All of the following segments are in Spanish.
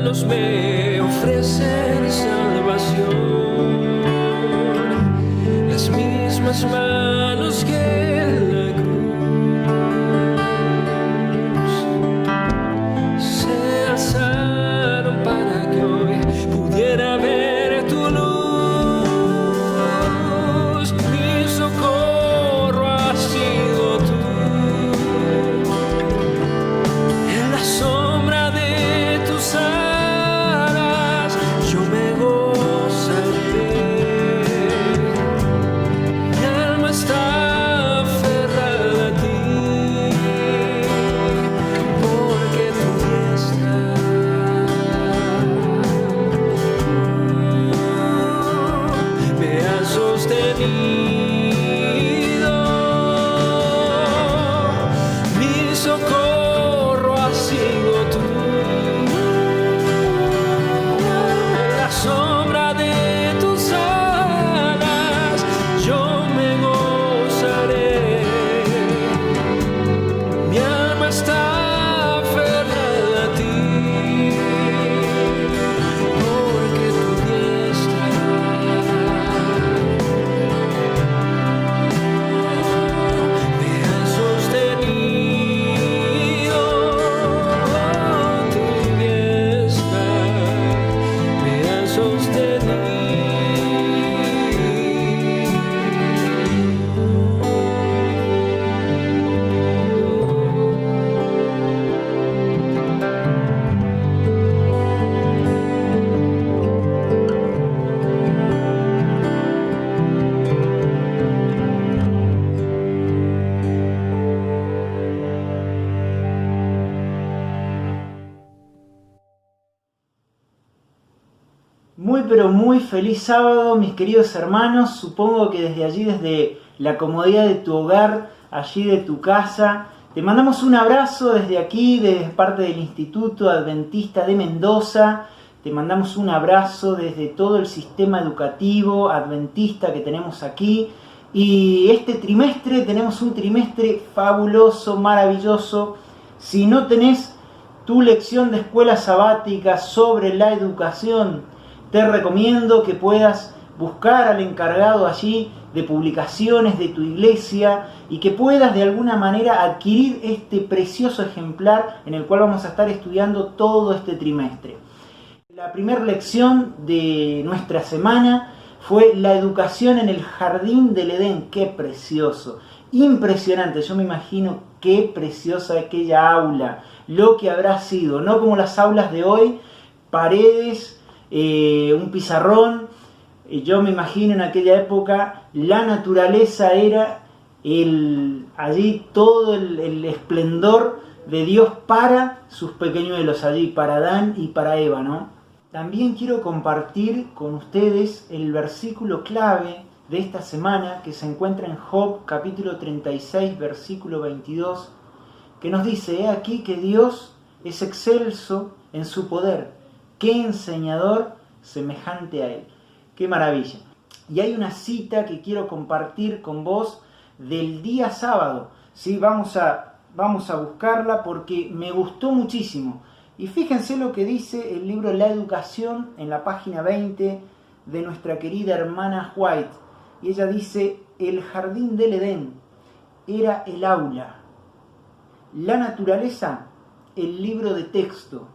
manos me ofrecen salvación, las mismas manos que en la cruz se alzaron para que hoy pudiera ver tu luz. Mi socorro ha sido tú. En la sombra de tus alas yo me gozaré. Mi alma está aferrada a ti, porque tu diestra me ha sostenido. Mi socorro ha sido tú. En la sombra de tus alas yo me gozaré. Mi alma está aferrada a ti, porque tu diestra me ha sostenido. Tu diestra me ha sostenido. Muy pero muy feliz sábado, mis queridos hermanos. Supongo que desde allí, desde la comodidad de tu hogar, allí de tu casa, te mandamos un abrazo desde aquí, desde parte del Instituto Adventista de Mendoza. Te mandamos un abrazo desde todo el sistema educativo adventista que tenemos aquí. Y este trimestre tenemos un trimestre fabuloso, maravilloso. Si no tenés tu lección de escuela sabática sobre la educación, te recomiendo que puedas buscar al encargado allí de publicaciones de tu iglesia y que puedas de alguna manera adquirir este precioso ejemplar en el cual vamos a estar estudiando todo este trimestre. La primera lección de nuestra semana fue la educación en el jardín del Edén. ¡Qué precioso! Impresionante. Yo me imagino qué preciosa aquella aula, lo que habrá sido, no como las aulas de hoy, paredes, un pizarrón. Yo me imagino en aquella época la naturaleza era allí todo el esplendor de Dios para sus pequeñuelos allí, para Adán y para Eva, ¿no? También quiero compartir con ustedes el versículo clave de esta semana que se encuentra en Job capítulo 36 versículo 22, que nos dice: he aquí que Dios es excelso en su poder, qué enseñador semejante a él. ¡Qué maravilla! Y hay una cita que quiero compartir con vos del día sábado. ¿Sí? Vamos a buscarla porque me gustó muchísimo. Y fíjense lo que dice el libro La Educación en la página 20 de nuestra querida hermana White. Y ella dice: el jardín del Edén era el aula, la naturaleza el libro de texto,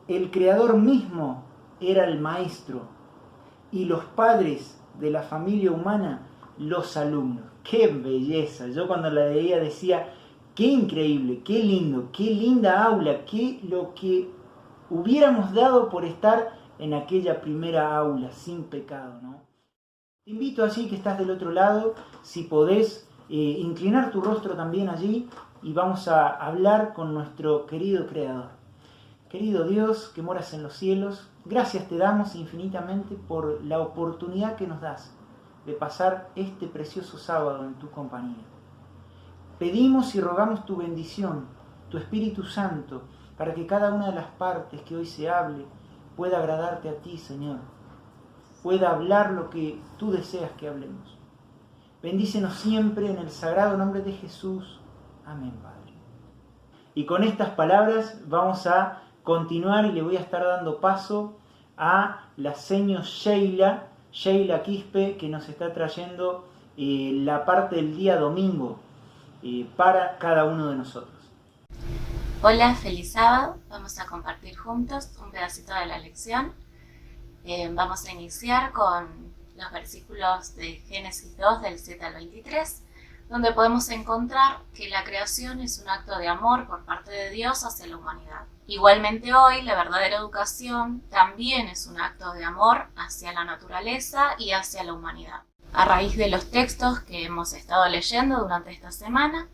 el creador mismo era el maestro y los padres de la familia humana los alumnos. ¡Qué belleza! Yo cuando la leía decía: qué increíble, qué lindo, qué linda aula, qué lo que hubiéramos dado por estar en aquella primera aula sin pecado, ¿no? Te invito allí, que estás del otro lado, si podés inclinar tu rostro también allí, y vamos a hablar con nuestro querido Creador. Querido Dios que moras en los cielos, gracias te damos infinitamente por la oportunidad que nos das de pasar este precioso sábado en tu compañía. Pedimos y rogamos tu bendición, tu Espíritu Santo, para que cada una de las partes que hoy se hable pueda agradarte a ti, Señor. Pueda hablar lo que tú deseas que hablemos. Bendícenos siempre en el sagrado nombre de Jesús. Amén, Padre. Y con estas palabras vamos a continuar y le voy a estar dando paso a la seño Sheila Quispe, que nos está trayendo la parte del día domingo para cada uno de nosotros. Hola, feliz sábado. Vamos a compartir juntos un pedacito de la lección. Vamos a iniciar con los versículos de Génesis 2 del 7 al 23, donde podemos encontrar que la creación es un acto de amor por parte de Dios hacia la humanidad. Igualmente hoy, la verdadera educación también es un acto de amor hacia la naturaleza y hacia la humanidad. A raíz de los textos que hemos estado leyendo durante esta semana,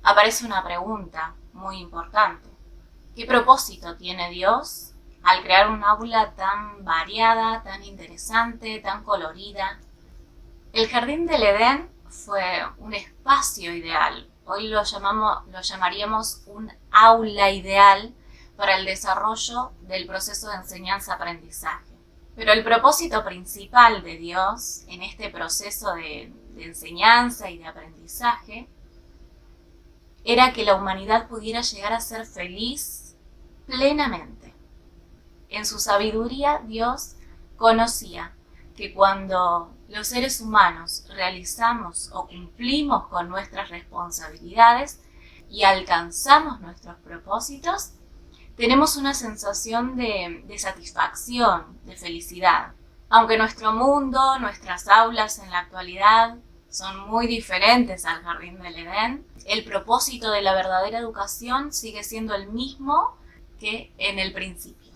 aparece una pregunta muy importante. ¿Qué propósito tiene Dios al crear un aula tan variada, tan interesante, tan colorida? El jardín del Edén fue un espacio ideal. Hoy lo llamaríamos un aula ideal para el desarrollo del proceso de enseñanza-aprendizaje. Pero el propósito principal de Dios en este proceso de enseñanza y de aprendizaje era que la humanidad pudiera llegar a ser feliz plenamente. En su sabiduría, Dios conocía que cuando los seres humanos realizamos o cumplimos con nuestras responsabilidades y alcanzamos nuestros propósitos, tenemos una sensación de satisfacción, de felicidad. Aunque nuestro mundo, nuestras aulas en la actualidad son muy diferentes al jardín del Edén, el propósito de la verdadera educación sigue siendo el mismo que en el principio.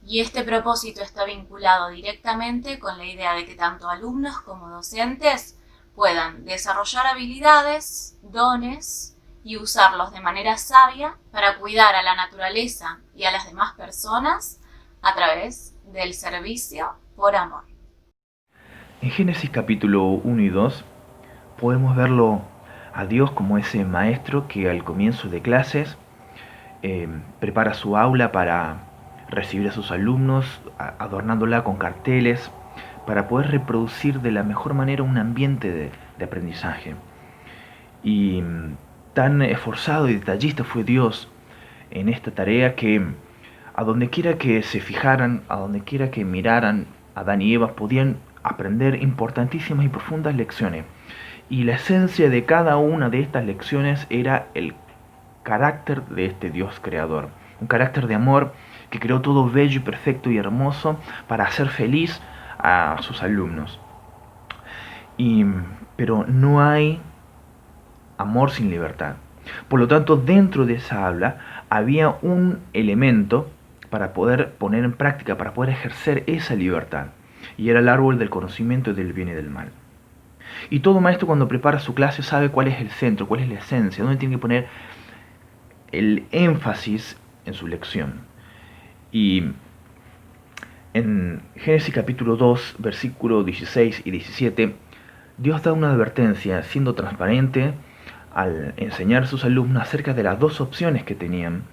Y este propósito está vinculado directamente con la idea de que tanto alumnos como docentes puedan desarrollar habilidades, dones y usarlos de manera sabia para cuidar a la naturaleza y a las demás personas a través del servicio por amor. En Génesis capítulo 1 y 2 podemos verlo a Dios como ese maestro que al comienzo de clases prepara su aula para recibir a sus alumnos, adornándola con carteles, para poder reproducir de la mejor manera un ambiente de aprendizaje. Y tan esforzado y detallista fue Dios en esta tarea que a donde quiera que se fijaran, a donde quiera que miraran, Adán y Eva podían aprender importantísimas y profundas lecciones. Y la esencia de cada una de estas lecciones era el carácter de este Dios creador. Un carácter de amor que creó todo bello y perfecto y hermoso para hacer feliz a sus alumnos. Pero no hay amor sin libertad. Por lo tanto, dentro de esa aula había un elemento para poder poner en práctica, para poder ejercer esa libertad. Y era el árbol del conocimiento del bien y del mal. Y todo maestro cuando prepara su clase sabe cuál es el centro, cuál es la esencia, dónde tiene que poner el énfasis en su lección. Y en Génesis capítulo 2, versículos 16 y 17, Dios da una advertencia siendo transparente al enseñar a sus alumnos acerca de las dos opciones que tenían.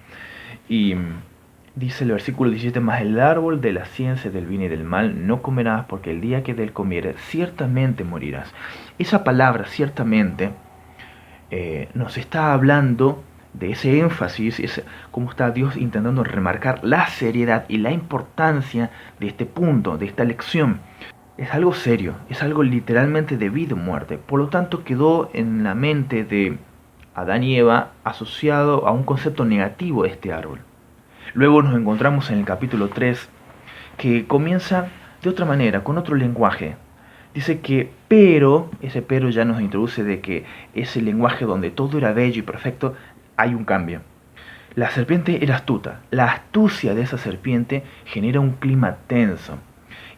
Y dice el versículo 17, mas el árbol de la ciencia del bien y del mal no comerás, porque el día que de él comieres ciertamente morirás. Esa palabra ciertamente nos está hablando de ese énfasis, cómo está Dios intentando remarcar la seriedad y la importancia de este punto, de esta lección. Es algo serio, es algo literalmente de vida o muerte. Por lo tanto, quedó en la mente de Adán y Eva asociado a un concepto negativo de este árbol. Luego nos encontramos en el capítulo 3, que comienza de otra manera, con otro lenguaje. Dice que ese pero ya nos introduce de que ese lenguaje donde todo era bello y perfecto, hay un cambio. La serpiente era astuta. La astucia de esa serpiente genera un clima tenso.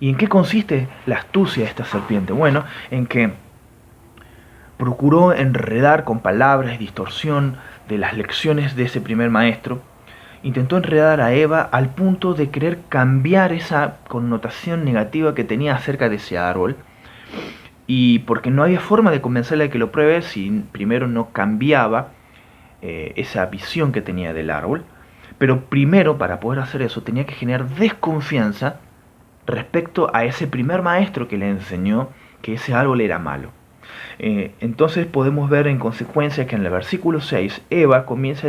¿Y en qué consiste la astucia de esta serpiente? Bueno, en que procuró enredar con palabras y distorsión de las lecciones de ese primer maestro. Intentó enredar a Eva al punto de querer cambiar esa connotación negativa que tenía acerca de ese árbol. Y porque no había forma de convencerle de que lo pruebe si primero no cambiaba esa visión que tenía del árbol. Pero primero, para poder hacer eso, tenía que generar desconfianza respecto a ese primer maestro que le enseñó que ese árbol era malo. Entonces podemos ver en consecuencia que en el versículo 6, Eva comienza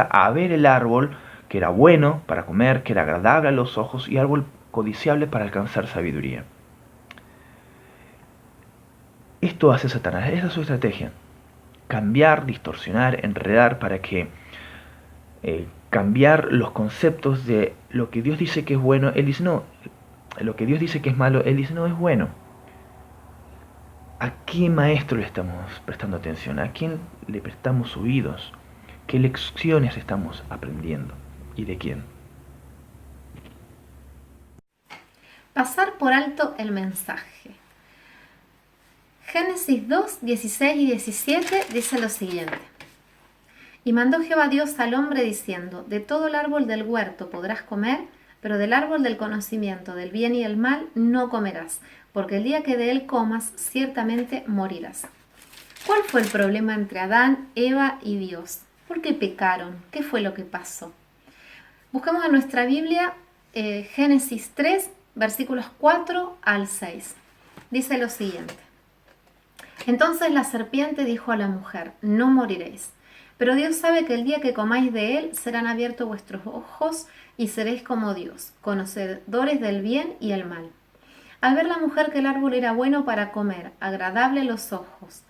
a ver el árbol que era bueno para comer, que era agradable a los ojos y árbol codiciable para alcanzar sabiduría. Esto hace Satanás, esa es su estrategia. Cambiar, distorsionar, enredar para que cambiar los conceptos de lo que Dios dice que es bueno. Él dice no, lo que Dios dice que es malo, Él dice no, es bueno. ¿A qué maestro le estamos prestando atención? ¿A quién le prestamos oídos? ¿Qué lecciones estamos aprendiendo? ¿Y de quién? Pasar por alto el mensaje. Génesis 2, 16 y 17 dice lo siguiente. Y mandó Jehová Dios al hombre diciendo, de todo el árbol del huerto podrás comer, pero del árbol del conocimiento del bien y el mal no comerás, porque el día que de él comas, ciertamente morirás. ¿Cuál fue el problema entre Adán, Eva y Dios? ¿Por qué pecaron? ¿Qué fue lo que pasó? Buscamos en nuestra Biblia Génesis 3, versículos 4 al 6. Dice lo siguiente. Entonces la serpiente dijo a la mujer, no moriréis. Pero Dios sabe que el día que comáis de él serán abiertos vuestros ojos y seréis como Dios, conocedores del bien y el mal. Al ver la mujer que el árbol era bueno para comer, agradable a los ojos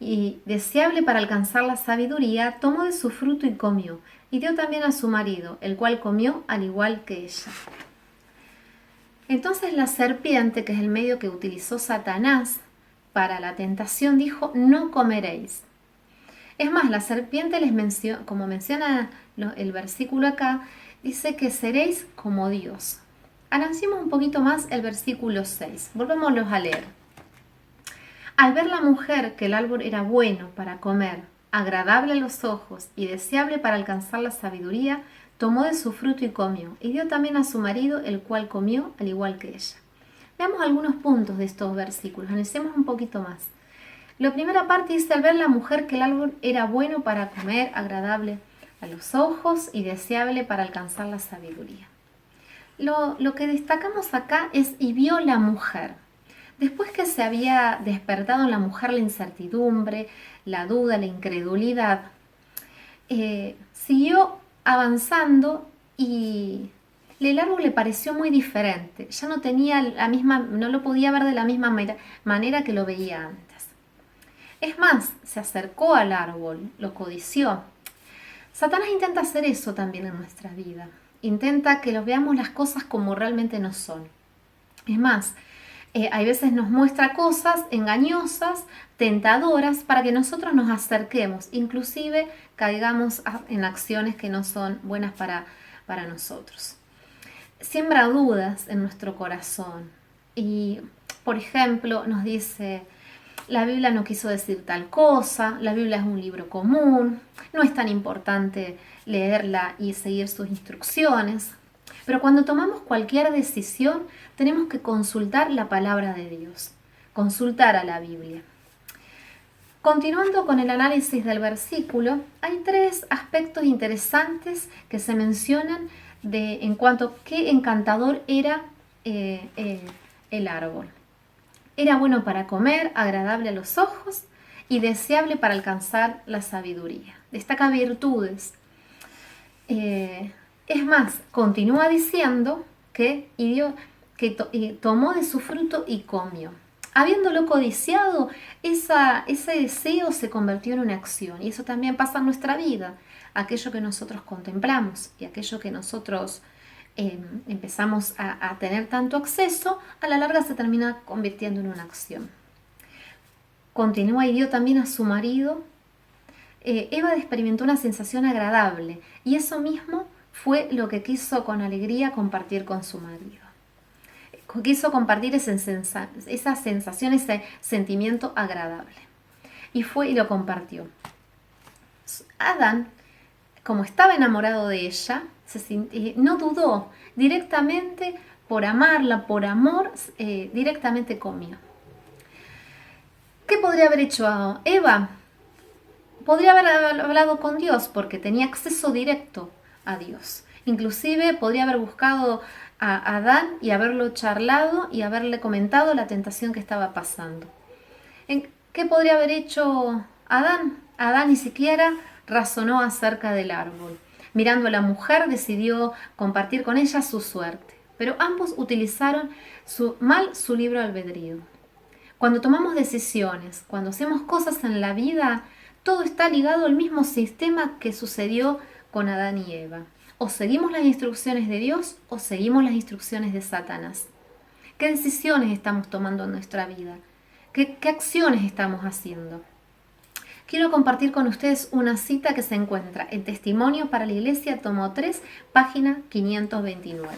y deseable para alcanzar la sabiduría, tomó de su fruto y comió, y dio también a su marido, el cual comió al igual que ella. Entonces la serpiente, que es el medio que utilizó Satanás para la tentación, dijo, no comeréis. Es más, la serpiente les menciona, como menciona el versículo acá, dice que seréis como Dios. Avancemos un poquito más el versículo 6. Volvámoslos a leer. Al ver la mujer que el árbol era bueno para comer, agradable a los ojos y deseable para alcanzar la sabiduría, tomó de su fruto y comió, y dio también a su marido, el cual comió al igual que ella. Veamos algunos puntos de estos versículos, analicemos un poquito más. La primera parte dice, al ver la mujer que el árbol era bueno para comer, agradable a los ojos y deseable para alcanzar la sabiduría. Lo que destacamos acá es, y vio la mujer. Después que se había despertado en la mujer la incertidumbre, la duda, la incredulidad, siguió avanzando y el árbol le pareció muy diferente. Ya no tenía no lo podía ver de la misma manera que lo veía antes. Es más, se acercó al árbol, lo codició. Satanás intenta hacer eso también en nuestra vida. Intenta que los veamos las cosas como realmente no son. Es más, hay veces nos muestra cosas engañosas, tentadoras, para que nosotros nos acerquemos, inclusive caigamos en acciones que no son buenas para nosotros. Siembra dudas en nuestro corazón y, por ejemplo, nos dice, la Biblia no quiso decir tal cosa, la Biblia es un libro común, no es tan importante leerla y seguir sus instrucciones. Pero cuando tomamos cualquier decisión, tenemos que consultar la palabra de Dios, consultar a la Biblia. Continuando con el análisis del versículo, hay 3 aspectos interesantes que se mencionan en cuanto a qué encantador era el árbol. Era bueno para comer, agradable a los ojos y deseable para alcanzar la sabiduría. Destaca virtudes. Es más, continúa diciendo que tomó de su fruto y comió. Habiéndolo codiciado, ese deseo se convirtió en una acción. Y eso también pasa en nuestra vida. Aquello que nosotros contemplamos y aquello que nosotros empezamos a tener tanto acceso, a la larga se termina convirtiendo en una acción. Continúa y dio también a su marido. Eva experimentó una sensación agradable y eso mismo fue lo que quiso con alegría compartir con su marido. Quiso compartir esa sensación, ese sentimiento agradable. Y fue y lo compartió. Adán, como estaba enamorado de ella, no dudó, directamente por amarla, por amor, directamente comió. ¿Qué podría haber hecho Eva? Podría haber hablado con Dios porque tenía acceso directo a Dios. Inclusive podría haber buscado a Adán y haberlo charlado y haberle comentado la tentación que estaba pasando. ¿Qué podría haber hecho Adán? Adán ni siquiera razonó acerca del árbol. Mirando a la mujer, decidió compartir con ella su suerte, pero ambos utilizaron mal su libre albedrío. Cuando tomamos decisiones, cuando hacemos cosas en la vida, todo está ligado al mismo sistema que sucedió con Adán y Eva. O seguimos las instrucciones de Dios o seguimos las instrucciones de Satanás. ¿Qué decisiones estamos tomando en nuestra vida? ¿Qué acciones estamos haciendo? Quiero compartir con ustedes una cita que se encuentra en Testimonio para la Iglesia, tomo 3, página 529.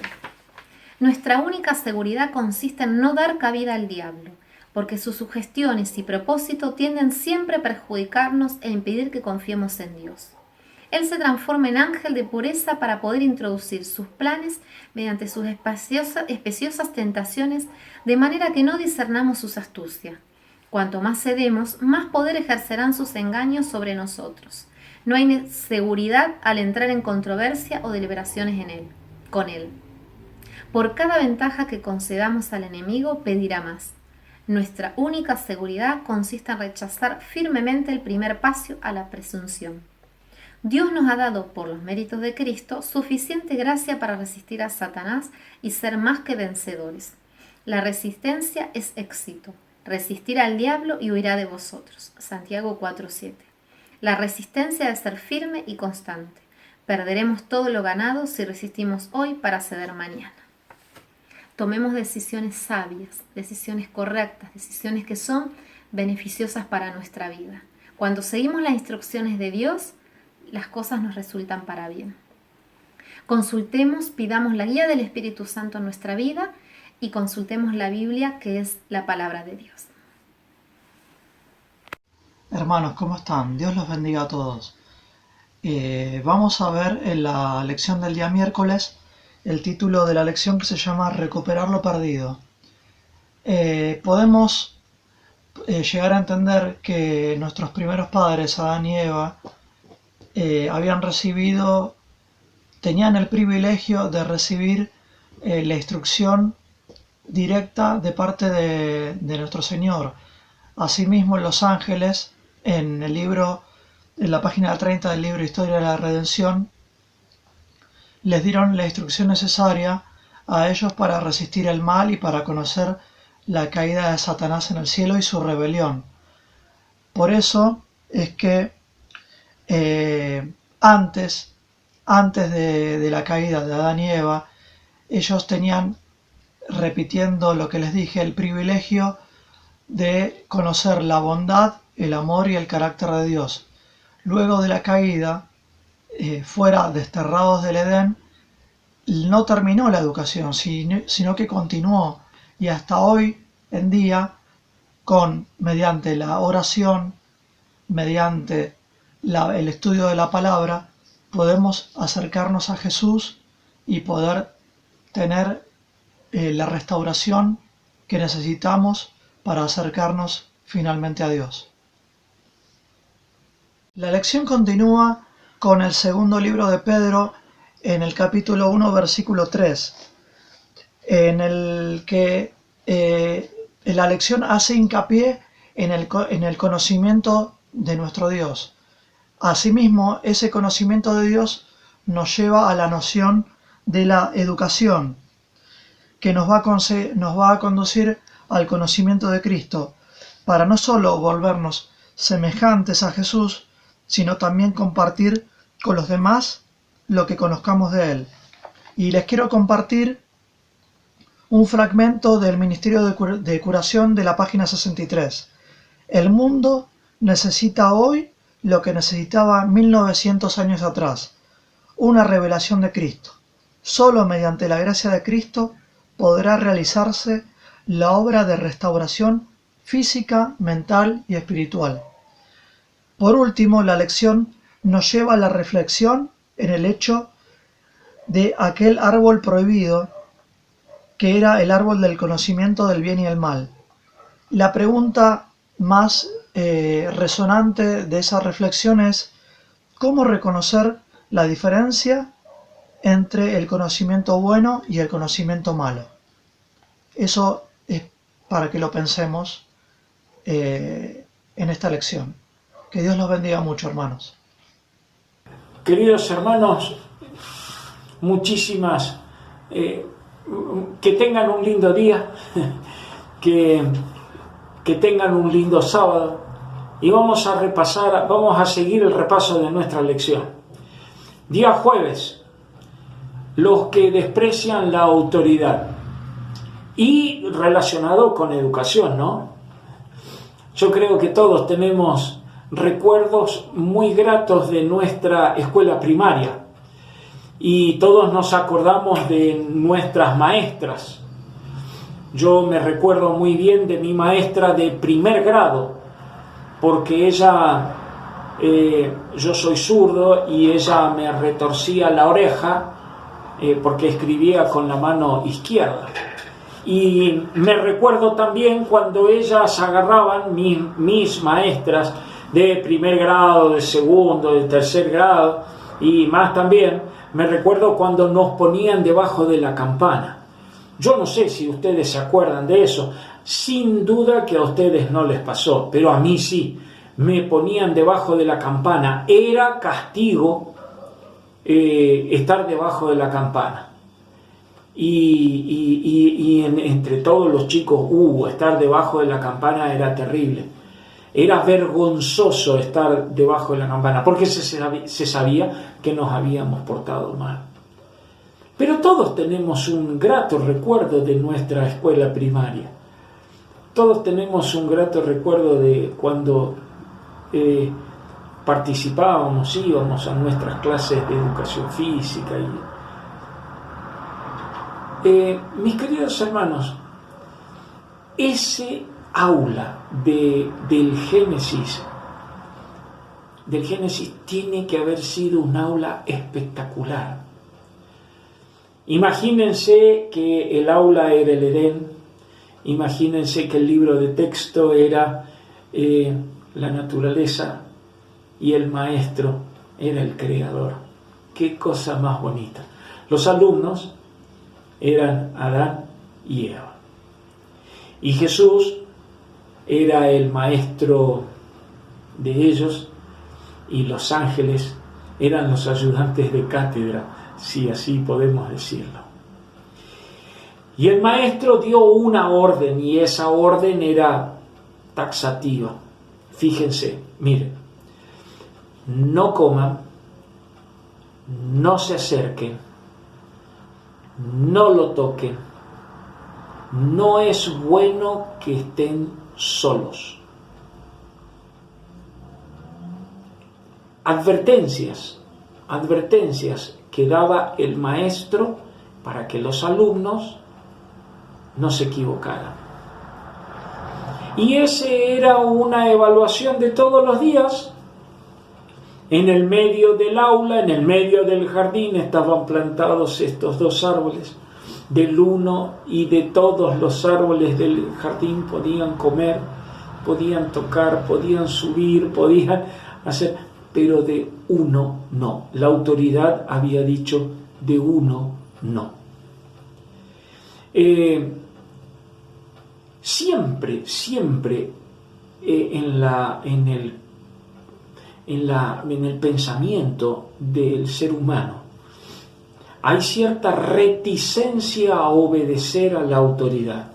Nuestra única seguridad consiste en no dar cabida al diablo, porque sus sugestiones y propósito tienden siempre a perjudicarnos e impedir que confiemos en Dios. Él se transforma en ángel de pureza para poder introducir sus planes mediante sus especiosas tentaciones, de manera que no discernamos sus astucias. Cuanto más cedemos, más poder ejercerán sus engaños sobre nosotros. No hay seguridad al entrar en controversia o deliberaciones con él. Por cada ventaja que concedamos al enemigo, pedirá más. Nuestra única seguridad consiste en rechazar firmemente el primer paso a la presunción. Dios nos ha dado, por los méritos de Cristo, suficiente gracia para resistir a Satanás y ser más que vencedores. La resistencia es éxito. Resistir al diablo y huirá de vosotros. Santiago 4:7. La resistencia debe ser firme y constante. Perderemos todo lo ganado si resistimos hoy para ceder mañana. Tomemos decisiones sabias, decisiones correctas, decisiones que son beneficiosas para nuestra vida. Cuando seguimos las instrucciones de Dios, las cosas nos resultan para bien. Consultemos, pidamos la guía del Espíritu Santo en nuestra vida y consultemos la Biblia, que es la palabra de Dios. Hermanos, ¿cómo están? Dios los bendiga a todos. Vamos a ver en la lección del día miércoles el título de la lección, que se llama Recuperar lo perdido. Podemos llegar a entender que nuestros primeros padres, Adán y Eva, tenían el privilegio de recibir la instrucción directa de parte de nuestro Señor. Asimismo, los ángeles, en la página 30 del libro Historia de la Redención, les dieron la instrucción necesaria a ellos para resistir el mal y para conocer la caída de Satanás en el cielo y su rebelión. Por eso es que antes de la caída de Adán y Eva, ellos tenían, repitiendo lo que les dije, el privilegio de conocer la bondad, el amor y el carácter de Dios. Luego de la caída, fuera desterrados del Edén, no terminó la educación, sino que continuó, y hasta hoy en día, mediante la oración, mediante el estudio de la palabra, podemos acercarnos a Jesús y poder tener la restauración que necesitamos para acercarnos finalmente a Dios. La lección continúa con el segundo libro de Pedro, en el capítulo 1, versículo 3, en el que la lección hace hincapié en el conocimiento de nuestro Dios. Asimismo, ese conocimiento de Dios nos lleva a la noción de la educación, que nos va a conducir al conocimiento de Cristo, para no solo volvernos semejantes a Jesús, sino también compartir con los demás lo que conozcamos de Él. Y les quiero compartir un fragmento del Ministerio de Curación de la página 63. El mundo necesita hoy lo que necesitaba 1900 años atrás, una revelación de Cristo. Solo mediante la gracia de Cristo podrá realizarse la obra de restauración física, mental y espiritual. Por último, la lección nos lleva a la reflexión en el hecho de aquel árbol prohibido, que era el árbol del conocimiento del bien y el mal. La pregunta más resonante de esa reflexión es: ¿cómo reconocer la diferencia entre el conocimiento bueno y el conocimiento malo? Eso es para que lo pensemos en esta lección. Que Dios los bendiga mucho, hermanos. queridos hermanos, muchísimas, que tengan un lindo día, que tengan un lindo sábado, y vamos a seguir el repaso de nuestra lección. Día jueves, los que desprecian la autoridad, y relacionado con educación, ¿no? Yo creo que todos tenemos recuerdos muy gratos de nuestra escuela primaria, y todos nos acordamos de nuestras maestras. Yo me recuerdo muy bien de mi maestra de primer grado, porque ella, yo soy zurdo, y ella me retorcía la oreja porque escribía con la mano izquierda. Y me recuerdo también cuando ellas agarraban, mis maestras de primer grado, de segundo, de tercer grado y más también, me recuerdo cuando nos ponían debajo de la campana. Yo no sé si ustedes se acuerdan de eso, sin duda que a ustedes no les pasó, pero a mí sí, me ponían debajo de la campana. Era castigo estar debajo de la campana. Y entre todos los chicos, estar debajo de la campana era terrible. Era vergonzoso estar debajo de la campana, porque se sabía que nos habíamos portado mal. Pero todos tenemos un grato recuerdo de nuestra escuela primaria. Todos tenemos un grato recuerdo de cuando participábamos, íbamos a nuestras clases de educación física. Mis queridos hermanos, ese aula del Génesis tiene que haber sido un aula espectacular. Imagínense que el aula era el Edén, imagínense que el libro de texto era la naturaleza y el maestro era el creador. Qué cosa más bonita. Los alumnos eran Adán y Eva. Y Jesús era el maestro de ellos, y los ángeles eran los ayudantes de cátedra, si así podemos decirlo. Y el maestro dio una orden, y esa orden era taxativa. Fíjense, miren, no coman, no se acerquen, no lo toquen, no es bueno que estén solos. Advertencias que daba el maestro para que los alumnos no se equivocaran. Y ese era una evaluación de todos los días. En el medio del aula, en el medio del jardín, estaban plantados estos dos árboles. Del uno y de todos los árboles del jardín podían comer, podían tocar, podían subir, podían hacer, pero de uno no. La autoridad había dicho: de uno no. Siempre en el pensamiento del ser humano hay cierta reticencia a obedecer a la autoridad.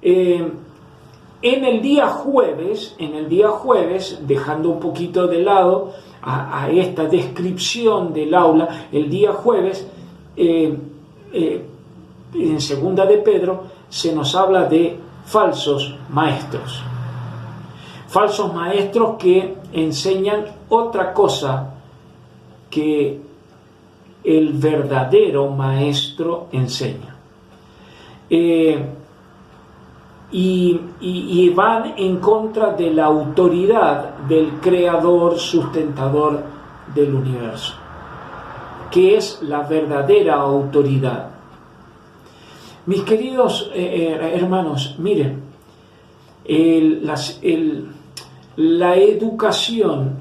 En el día jueves, dejando un poquito de lado a esta descripción del aula, el día jueves, en segunda de Pedro, se nos habla de falsos maestros. Falsos maestros que enseñan otra cosa que el verdadero maestro enseña. Y van en contra de la autoridad del creador, sustentador del universo, que es la verdadera autoridad. Mis queridos hermanos, miren, la educación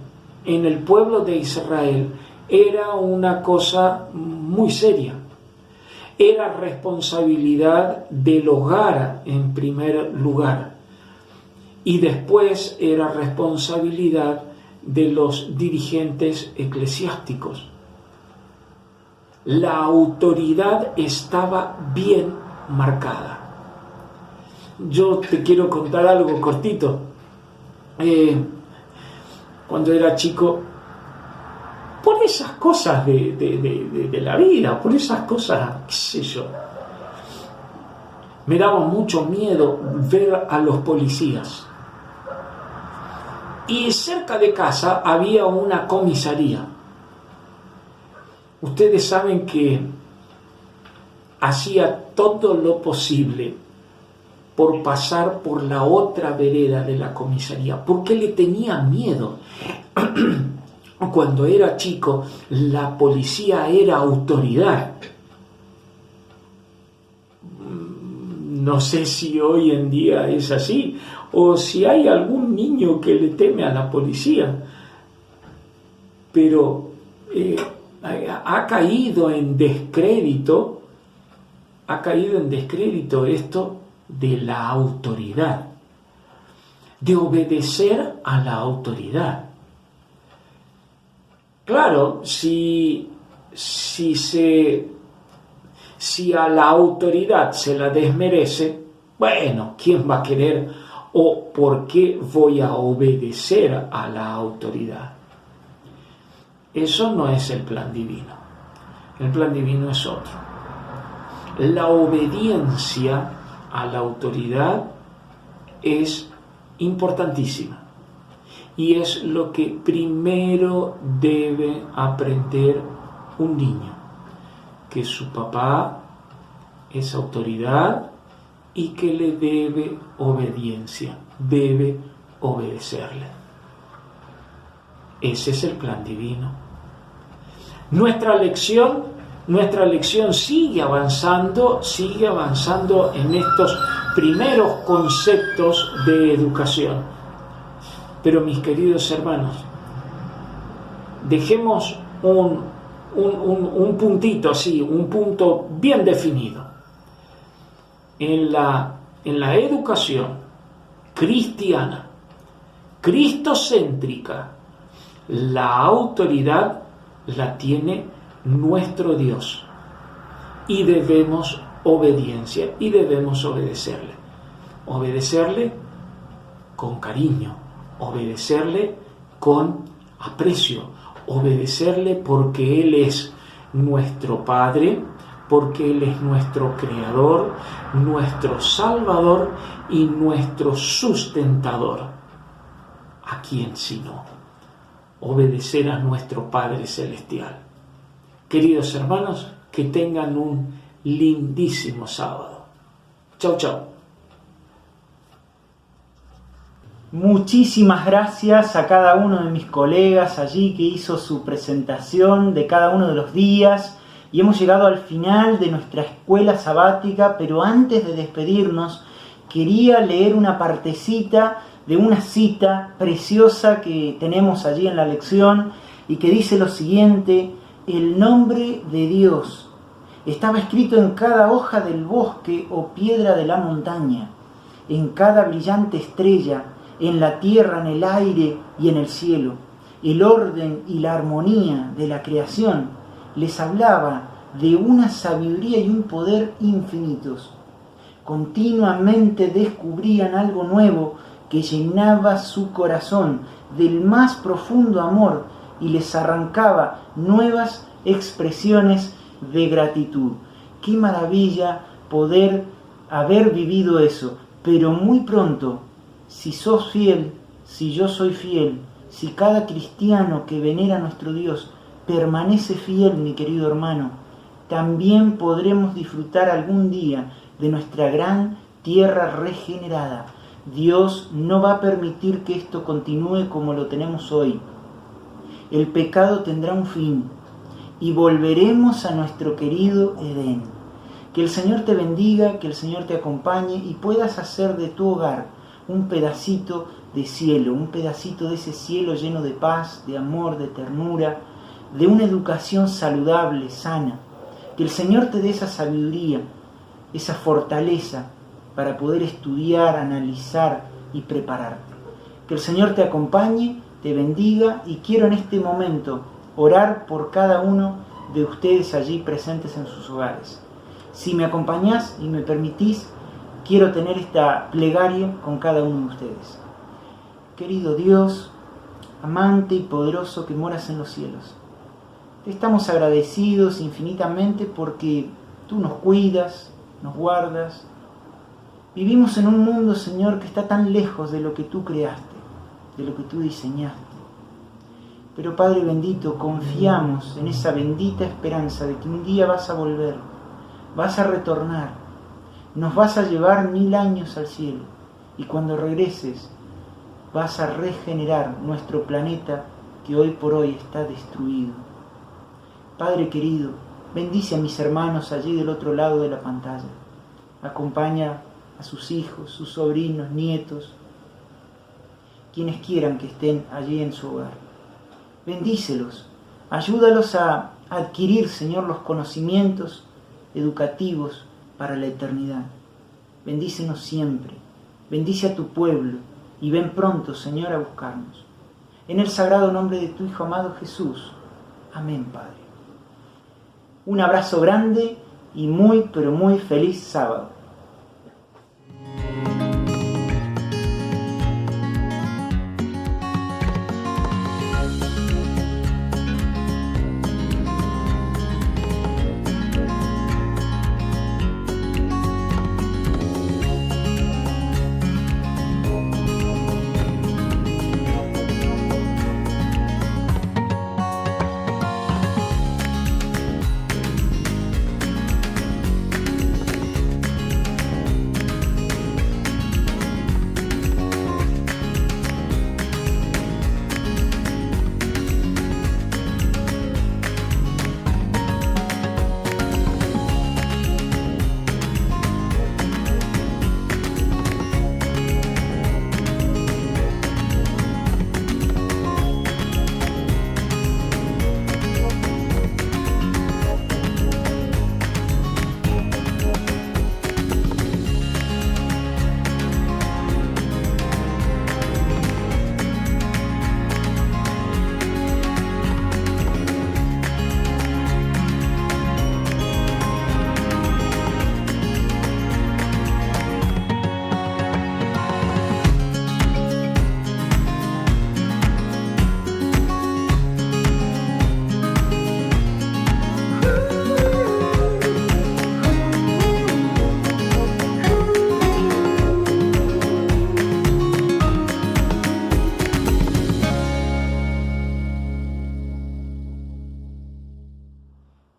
en el pueblo de Israel era una cosa muy seria. Era responsabilidad del hogar en primer lugar, y después era responsabilidad de los dirigentes eclesiásticos. La autoridad estaba bien marcada. Yo te quiero contar algo cortito. Cuando era chico, por esas cosas de la vida, por esas cosas, qué sé yo, me daba mucho miedo ver a los policías. Y cerca de casa había una comisaría. Ustedes saben que hacía todo lo posible por pasar por la otra vereda de la comisaría, porque le tenía miedo. Cuando era chico, la policía era autoridad. No sé si hoy en día es así, o si hay algún niño que le teme a la policía, pero ha caído en descrédito esto de la autoridad, de obedecer a la autoridad. Claro, si a la autoridad se la desmerece, bueno, ¿quién va a querer o por qué voy a obedecer a la autoridad? Eso no es el plan divino. El plan divino es otro. La obediencia a la autoridad es importantísima y es lo que primero debe aprender un niño, que su papá es autoridad y que le debe obediencia, debe obedecerle. Ese es el plan divino. Nuestra lección sigue avanzando en estos primeros conceptos de educación. Pero mis queridos hermanos, dejemos un puntito así, un punto bien definido. En la educación cristiana, cristocéntrica, la autoridad la tiene nuestro Dios y debemos obediencia y debemos obedecerle con cariño, obedecerle con aprecio, obedecerle porque Él es nuestro Padre, porque Él es nuestro Creador, nuestro Salvador y nuestro sustentador. ¿A quién sino? Obedecer a nuestro Padre Celestial. Queridos hermanos, que tengan un lindísimo sábado. Chau, chau. Muchísimas gracias a cada uno de mis colegas allí que hizo su presentación de cada uno de los días y hemos llegado al final de nuestra escuela sabática, pero antes de despedirnos quería leer una partecita de una cita preciosa que tenemos allí en la lección y que dice lo siguiente: el nombre de Dios estaba escrito en cada hoja del bosque o piedra de la montaña, en cada brillante estrella, en la tierra, en el aire y en el cielo. El orden y la armonía de la creación les hablaba de una sabiduría y un poder infinitos. Continuamente descubrían algo nuevo que llenaba su corazón del más profundo amor y les arrancaba nuevas expresiones de gratitud. Qué maravilla poder haber vivido eso, pero muy pronto, si sos fiel, si yo soy fiel, si cada cristiano que venera a nuestro Dios permanece fiel, mi querido hermano, también podremos disfrutar algún día de nuestra gran tierra regenerada. Dios no va a permitir que esto continúe como lo tenemos hoy. El pecado tendrá un fin y volveremos a nuestro querido Edén. Que el Señor te bendiga, que el Señor te acompañe y puedas hacer de tu hogar un pedacito de cielo, un pedacito de ese cielo lleno de paz, de amor, de ternura, de una educación saludable, sana. Que el Señor te dé esa sabiduría, esa fortaleza para poder estudiar, analizar y prepararte. Que el Señor te acompañe, te bendiga y quiero en este momento orar por cada uno de ustedes allí presentes en sus hogares. Si me acompañás y me permitís, quiero tener esta plegaria con cada uno de ustedes. Querido Dios, amante y poderoso que moras en los cielos, te estamos agradecidos infinitamente porque tú nos cuidas, nos guardas. Vivimos en un mundo, Señor, que está tan lejos de lo que tú creaste, de lo que tú diseñaste. Pero Padre bendito, confiamos en esa bendita esperanza de que un día vas a volver, vas a retornar, nos vas a llevar 1000 años al cielo y cuando regreses vas a regenerar nuestro planeta que hoy por hoy está destruido. Padre querido, bendice a mis hermanos allí del otro lado de la pantalla. Acompaña a sus hijos, sus sobrinos, nietos, quienes quieran que estén allí en su hogar. Bendícelos, ayúdalos a adquirir, Señor, los conocimientos educativos para la eternidad. Bendícenos siempre, bendice a tu pueblo y ven pronto, Señor, a buscarnos. En el sagrado nombre de tu Hijo amado Jesús. Amén, Padre. Un abrazo grande y muy, pero muy feliz sábado.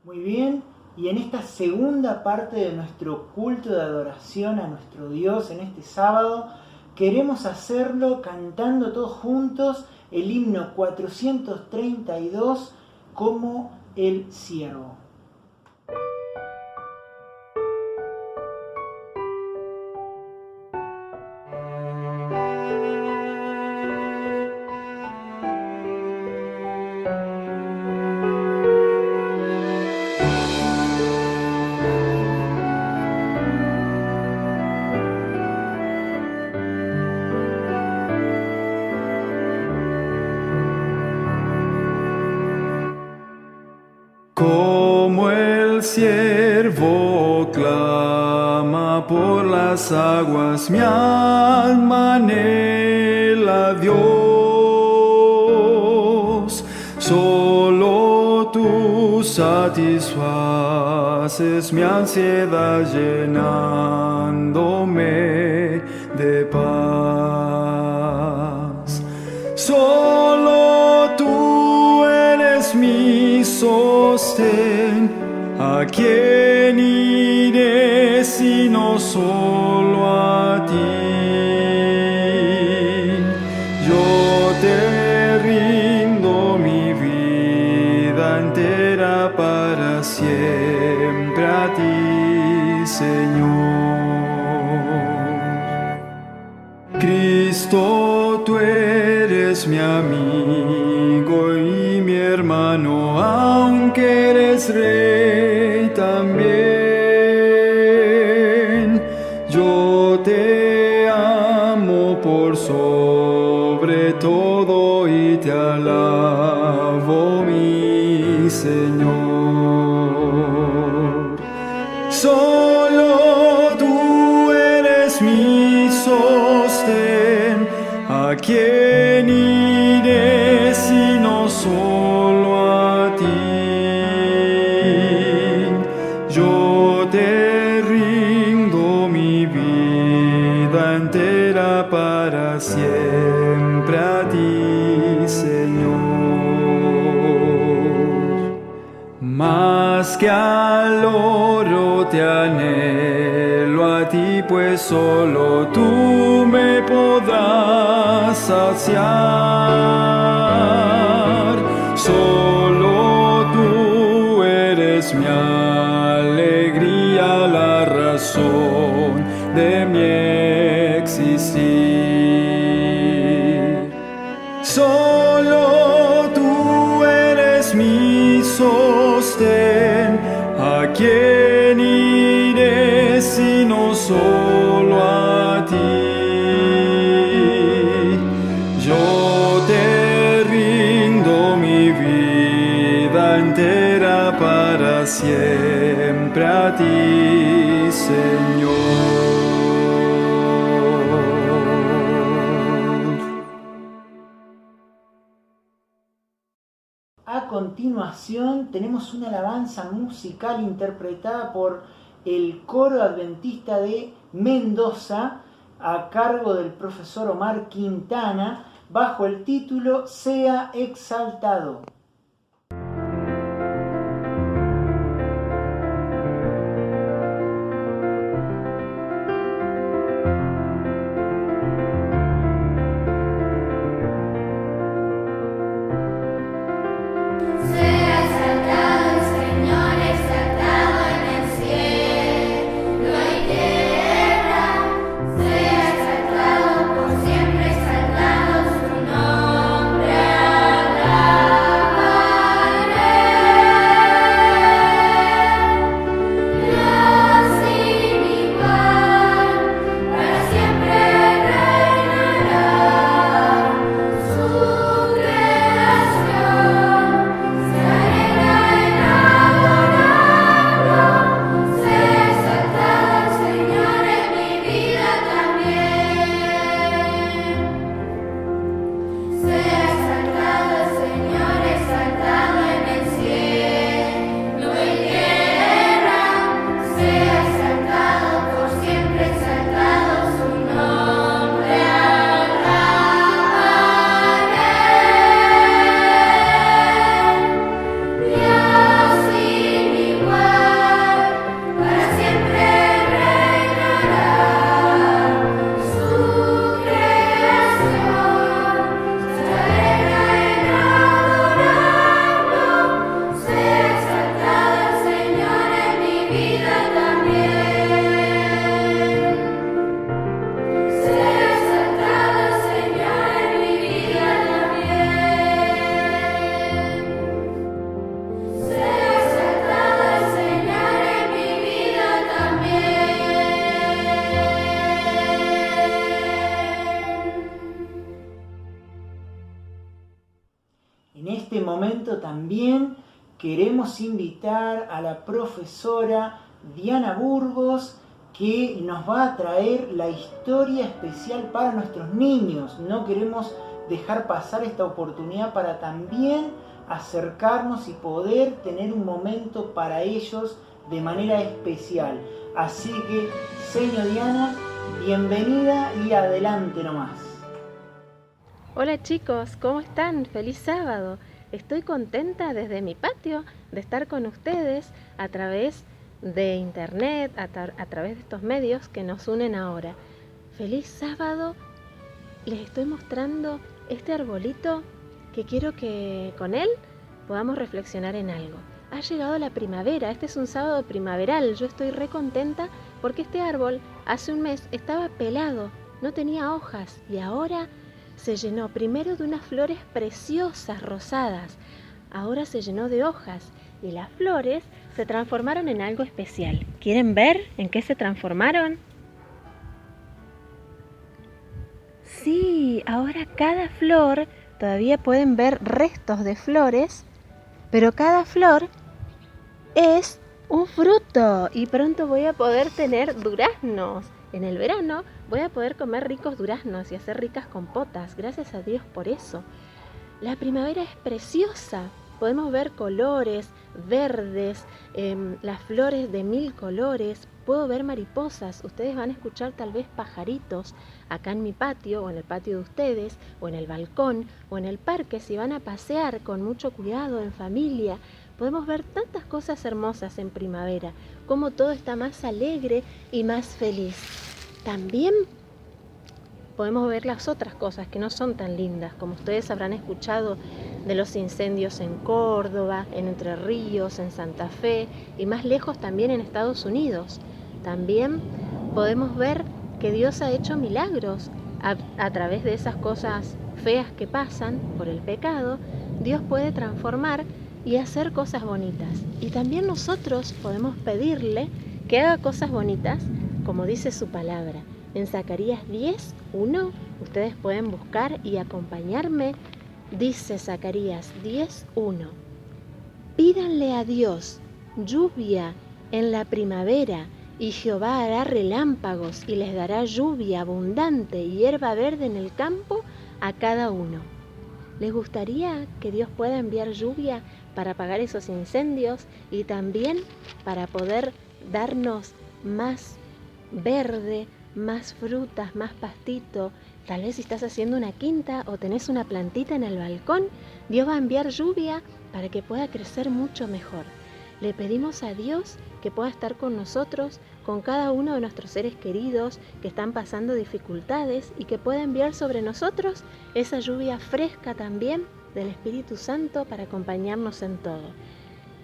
Muy bien, y en esta segunda parte de nuestro culto de adoración a nuestro Dios en este sábado, queremos hacerlo cantando todos juntos el himno 432 como el siervo. Como el siervo clama por las aguas, mi alma anhela a Dios. Solo tú satisfaces mi ansiedad llenándome de paz. Solo tú eres mi sostén, ¿a quién iré sino solo a ti? Yo te rindo mi vida entera para siempre a ti, Señor. Cristo, tú eres mi amigo y mi hermano, aunque eres rey también. Yo te amo por sobre todo y Señor. Solo tú eres mi sostén, ¿a quién iré sino solo a ti? Yo te rindo mi vida entera para siempre a ti, Señor. Más que al oro te anhelo a ti, pues solo tú me podrás saciar. Solo tú eres mi alegría, la razón de mi existir. Solo tú eres mi sostén, ¿a quién iré sino solo a ti? Yo te rindo mi vida entera para siempre a ti, Señor. A continuación tenemos una alabanza musical interpretada por el coro adventista de Mendoza a cargo del profesor Omar Quintana bajo el título Sea exaltado. En este momento también queremos invitar a la profesora Diana Burgos, que nos va a traer la historia especial para nuestros niños. No queremos dejar pasar esta oportunidad para también acercarnos y poder tener un momento para ellos de manera especial. Así que, señor Diana, bienvenida y adelante nomás. Hola chicos, ¿cómo están? ¡Feliz sábado! Estoy contenta desde mi patio de estar con ustedes a través de internet, a través de estos medios que nos unen ahora. ¡Feliz sábado! Les estoy mostrando este arbolito que quiero que con él podamos reflexionar en algo. Ha llegado la primavera, este es un sábado primaveral, yo estoy re contenta porque este árbol hace un mes estaba pelado, no tenía hojas y ahora se llenó primero de unas flores preciosas rosadas, ahora se llenó de hojas y las flores se transformaron en algo especial. ¿Quieren ver en qué se transformaron? Sí, ahora cada flor, todavía pueden ver restos de flores pero cada flor es un fruto y pronto voy a poder tener duraznos. En el verano voy a poder comer ricos duraznos y hacer ricas compotas. Gracias a Dios por eso. La primavera es preciosa. Podemos ver colores verdes, las flores de 1000 colores. Puedo ver mariposas. Ustedes van a escuchar tal vez pajaritos acá en mi patio o en el patio de ustedes o en el balcón o en el parque. Si van a pasear con mucho cuidado en familia, podemos ver tantas cosas hermosas en primavera, como todo está más alegre y más feliz. También podemos ver las otras cosas que no son tan lindas, como ustedes habrán escuchado de los incendios en Córdoba, en Entre Ríos, en Santa Fe y más lejos también en Estados Unidos. También podemos ver que Dios ha hecho milagros a través de esas cosas feas que pasan por el pecado. Dios puede transformar y hacer cosas bonitas. Y también nosotros podemos pedirle que haga cosas bonitas, como dice su palabra. En Zacarías 10:1, ustedes pueden buscar y acompañarme. Dice Zacarías 10:1: pídanle a Dios lluvia en la primavera, y Jehová hará relámpagos y les dará lluvia abundante y hierba verde en el campo a cada uno. ¿Les gustaría que Dios pueda enviar lluvia para apagar esos incendios y también para poder darnos más verde, más frutas, más pastito? Tal vez si estás haciendo una quinta o tenés una plantita en el balcón, Dios va a enviar lluvia para que pueda crecer mucho mejor. Le pedimos a Dios que pueda estar con nosotros, con cada uno de nuestros seres queridos que están pasando dificultades y que pueda enviar sobre nosotros esa lluvia fresca también del Espíritu Santo para acompañarnos en todo.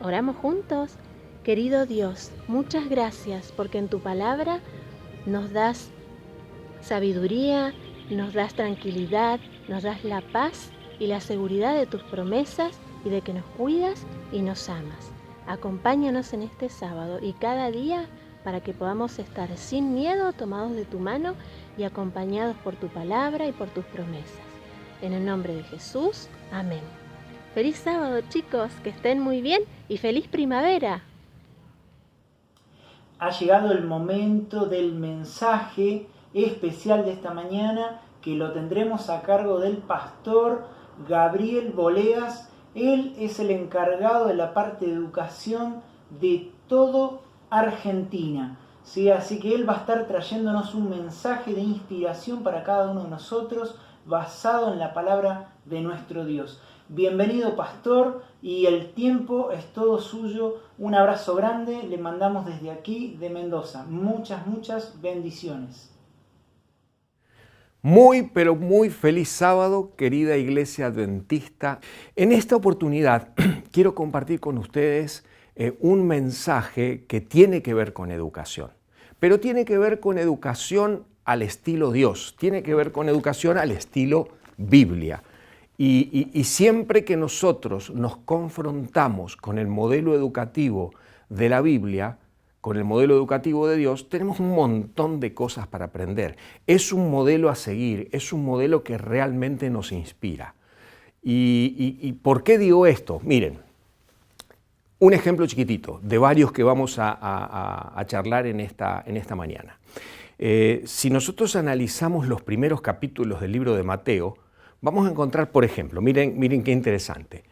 Oramos juntos. Querido Dios, muchas gracias porque en tu palabra nos das sabiduría, nos das tranquilidad, nos das la paz y la seguridad de tus promesas y de que nos cuidas y nos amas. Acompáñanos en este sábado y cada día para que podamos estar sin miedo, tomados de tu mano y acompañados por tu palabra y por tus promesas. En el nombre de Jesús, amén. Feliz sábado, chicos, que estén muy bien y feliz primavera. Ha llegado el momento del mensaje especial de esta mañana, que lo tendremos a cargo del pastor Gabriel Boleas. Él es el encargado de la parte de educación de todo Argentina, ¿sí? Así que él va a estar trayéndonos un mensaje de inspiración para cada uno de nosotros, basado en la palabra de nuestro Dios. Bienvenido, pastor, y el tiempo es todo suyo. Un abrazo grande, le mandamos desde aquí, de Mendoza. Muchas, muchas bendiciones. Muy, pero muy feliz sábado, querida Iglesia Adventista. En esta oportunidad quiero compartir con ustedes un mensaje que tiene que ver con educación, pero tiene que ver con educación al estilo Dios, tiene que ver con educación al estilo Biblia. Y siempre que nosotros nos confrontamos con el modelo educativo de la Biblia, con el modelo educativo de Dios, tenemos un montón de cosas para aprender. Es un modelo a seguir, es un modelo que realmente nos inspira. ¿Y por qué digo esto? Miren, un ejemplo chiquitito de varios que vamos a charlar en esta mañana. Si nosotros analizamos los primeros capítulos del libro de Mateo, vamos a encontrar, por ejemplo, miren qué interesante,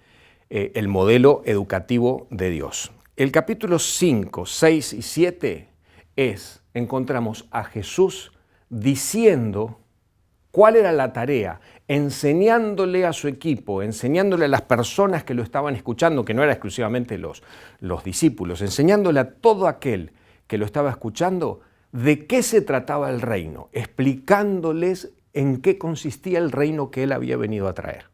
el modelo educativo de Dios. El capítulo 5, 6 y 7 encontramos a Jesús diciendo cuál era la tarea, enseñándole a su equipo, enseñándole a las personas que lo estaban escuchando, que no eran exclusivamente los discípulos, enseñándole a todo aquel que lo estaba escuchando de qué se trataba el reino, explicándoles en qué consistía el reino que él había venido a traer.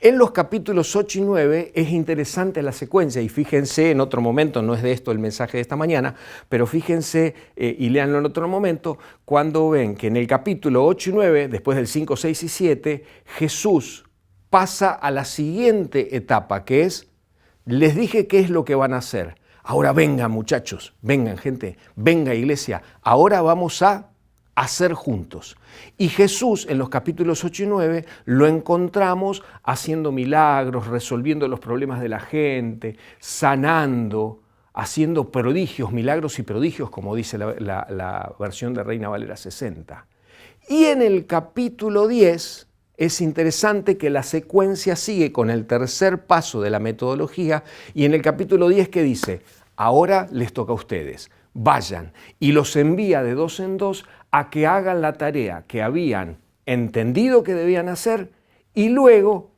En los capítulos 8 y 9 es interesante la secuencia, y fíjense en otro momento, no es de esto el mensaje de esta mañana, pero fíjense y léanlo en otro momento, cuando ven que en el capítulo 8 y 9, después del 5, 6 y 7, Jesús pasa a la siguiente etapa, que es, les dije qué es lo que van a hacer. Ahora vengan muchachos, vengan gente, venga iglesia, ahora vamos a hacer juntos. Y Jesús en los capítulos 8 y 9 lo encontramos haciendo milagros, resolviendo los problemas de la gente, sanando, haciendo prodigios, milagros y prodigios, como dice la versión de Reina Valera 60. Y en el capítulo 10 es interesante que la secuencia sigue con el tercer paso de la metodología, y en el capítulo 10 que dice, ahora les toca a ustedes, vayan, y los envía de dos en dos a que hagan la tarea que habían entendido que debían hacer y luego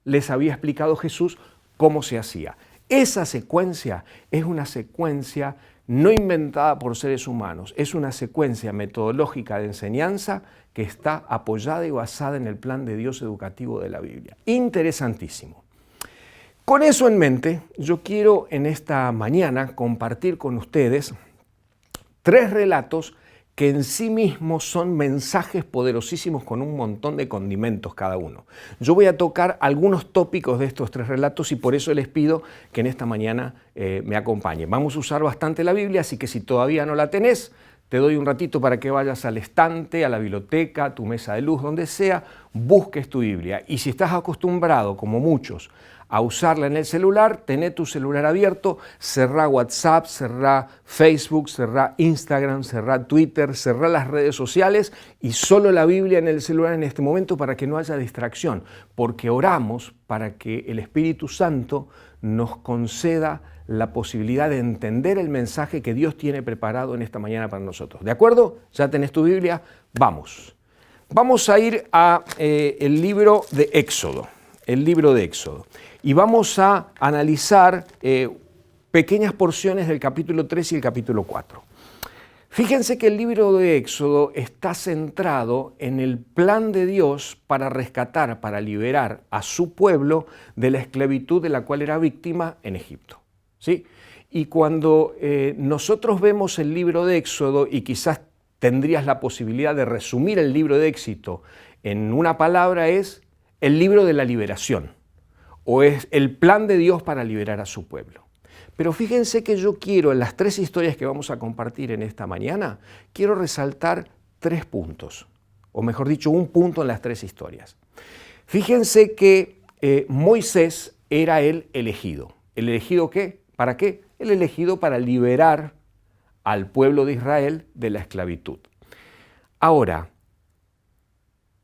les había explicado Jesús cómo se hacía. Esa secuencia es una secuencia no inventada por seres humanos, es una secuencia metodológica de enseñanza que está apoyada y basada en el plan de Dios educativo de la Biblia. Interesantísimo. Con eso en mente, yo quiero en esta mañana compartir con ustedes 3 relatos que en sí mismos son mensajes poderosísimos con un montón de condimentos cada uno. Yo voy a tocar algunos tópicos de estos 3 relatos y por eso les pido que en esta mañana me acompañen. Vamos a usar bastante la Biblia, así que si todavía no la tenés, te doy un ratito para que vayas al estante, a la biblioteca, a tu mesa de luz, donde sea, busques tu Biblia. Y si estás acostumbrado, como muchos, a usarla en el celular, tené tu celular abierto, cerrá WhatsApp, cerrá Facebook, cerrá Instagram, cerrá Twitter, cerrá las redes sociales y solo la Biblia en el celular en este momento para que no haya distracción, porque oramos para que el Espíritu Santo nos conceda la posibilidad de entender el mensaje que Dios tiene preparado en esta mañana para nosotros. ¿De acuerdo? ¿Ya tenés tu Biblia? Vamos. Vamos a ir a el libro de Éxodo. El libro de Éxodo. Y vamos a analizar pequeñas porciones del capítulo 3 y el capítulo 4. Fíjense que el libro de Éxodo está centrado en el plan de Dios para rescatar, para liberar a su pueblo de la esclavitud de la cual era víctima en Egipto. ¿Sí? Y cuando nosotros vemos el libro de Éxodo, y quizás tendrías la posibilidad de resumir el libro de Éxodo en una palabra, es el libro de la liberación, o es el plan de Dios para liberar a su pueblo. Pero fíjense que yo quiero, en las 3 historias que vamos a compartir en esta mañana, quiero resaltar 3 puntos, o mejor dicho, un punto en las 3 historias. Fíjense que Moisés era el elegido. ¿El elegido qué? ¿Para qué? El elegido para liberar al pueblo de Israel de la esclavitud. Ahora,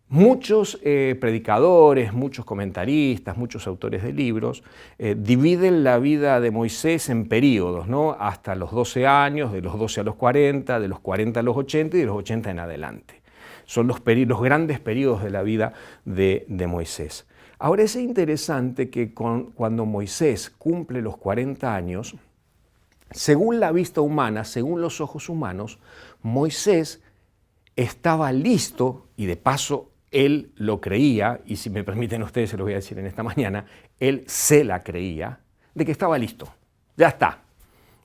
muchos predicadores, muchos comentaristas, muchos autores de libros dividen la vida de Moisés en períodos, ¿no? Hasta los 12 años, de los 12 a los 40, de los 40 a los 80 y de los 80 en adelante. Son los grandes períodos de la vida de Moisés. Ahora es interesante que cuando Moisés cumple los 40 años, según la vista humana, según los ojos humanos, Moisés estaba listo, y de paso él lo creía, y si me permiten ustedes se lo voy a decir en esta mañana, él se la creía, de que estaba listo. Ya está,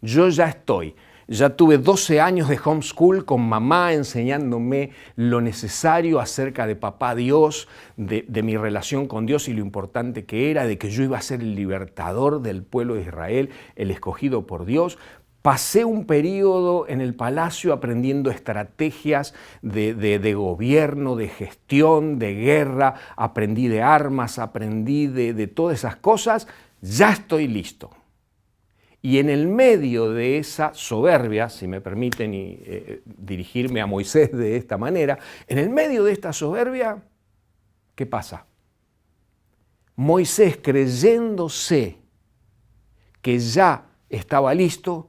yo ya estoy. Ya tuve 12 años de homeschool con mamá enseñándome lo necesario acerca de papá Dios, de mi relación con Dios y lo importante que era, de que yo iba a ser el libertador del pueblo de Israel, el escogido por Dios. Pasé un periodo en el palacio aprendiendo estrategias de gobierno, de gestión, de guerra, aprendí de armas, aprendí de todas esas cosas. Ya estoy listo. Y en el medio de esa soberbia, si me permiten dirigirme a Moisés de esta manera, en el medio de esta soberbia, ¿qué pasa? Moisés, creyéndose que ya estaba listo,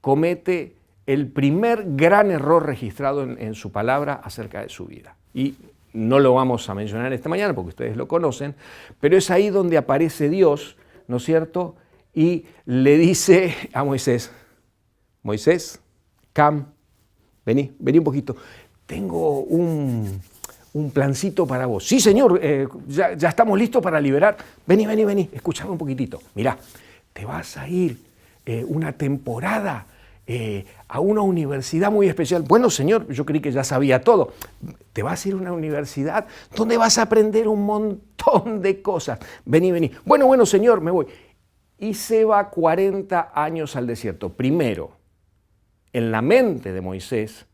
comete el primer gran error registrado en su palabra acerca de su vida. Y no lo vamos a mencionar esta mañana porque ustedes lo conocen, pero es ahí donde aparece Dios, ¿no es cierto?, y le dice a Moisés, Moisés, vení un poquito, tengo un plancito para vos. Sí, señor, ya estamos listos para liberar. Vení, escúchame un poquitito. Mirá, te vas a ir una temporada a una universidad muy especial. Bueno, señor, yo creí que ya sabía todo. Te vas a ir a una universidad donde vas a aprender un montón de cosas. Vení. Bueno, señor, me voy. Y se va 40 años al desierto. Primero, en la mente de Moisés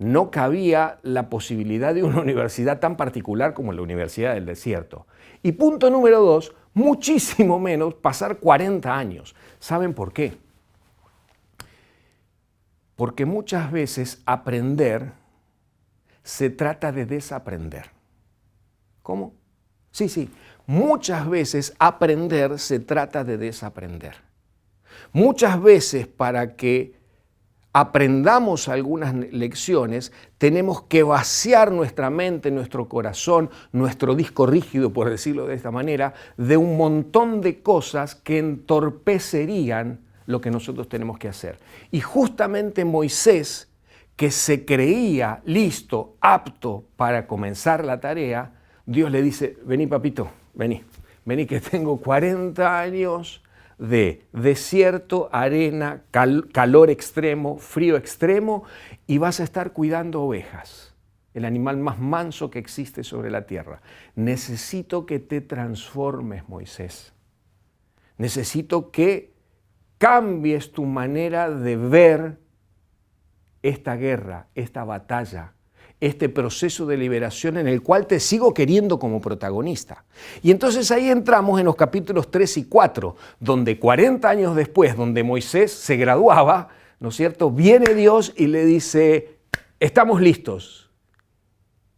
no cabía la posibilidad de una universidad tan particular como la Universidad del Desierto. Y punto número 2, muchísimo menos pasar 40 años. ¿Saben por qué? Porque muchas veces aprender se trata de desaprender. ¿Cómo? Sí. Muchas veces aprender se trata de desaprender. Muchas veces para que aprendamos algunas lecciones, tenemos que vaciar nuestra mente, nuestro corazón, nuestro disco rígido, por decirlo de esta manera, de un montón de cosas que entorpecerían lo que nosotros tenemos que hacer. Y justamente Moisés, que se creía listo, apto para comenzar la tarea, Dios le dice, vení papito, vení que tengo 40 años de desierto, arena, calor extremo, frío extremo, y vas a estar cuidando ovejas, el animal más manso que existe sobre la tierra. Necesito que te transformes, Moisés. Necesito que cambies tu manera de ver esta guerra, esta batalla, este proceso de liberación en el cual te sigo queriendo como protagonista. Y entonces ahí entramos en los capítulos 3 y 4, donde 40 años después, donde Moisés se graduaba, ¿no es cierto?, viene Dios y le dice, estamos listos.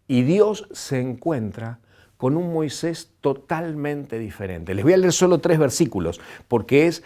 Y Dios se encuentra con un Moisés totalmente diferente. Les voy a leer solo 3 versículos, porque es,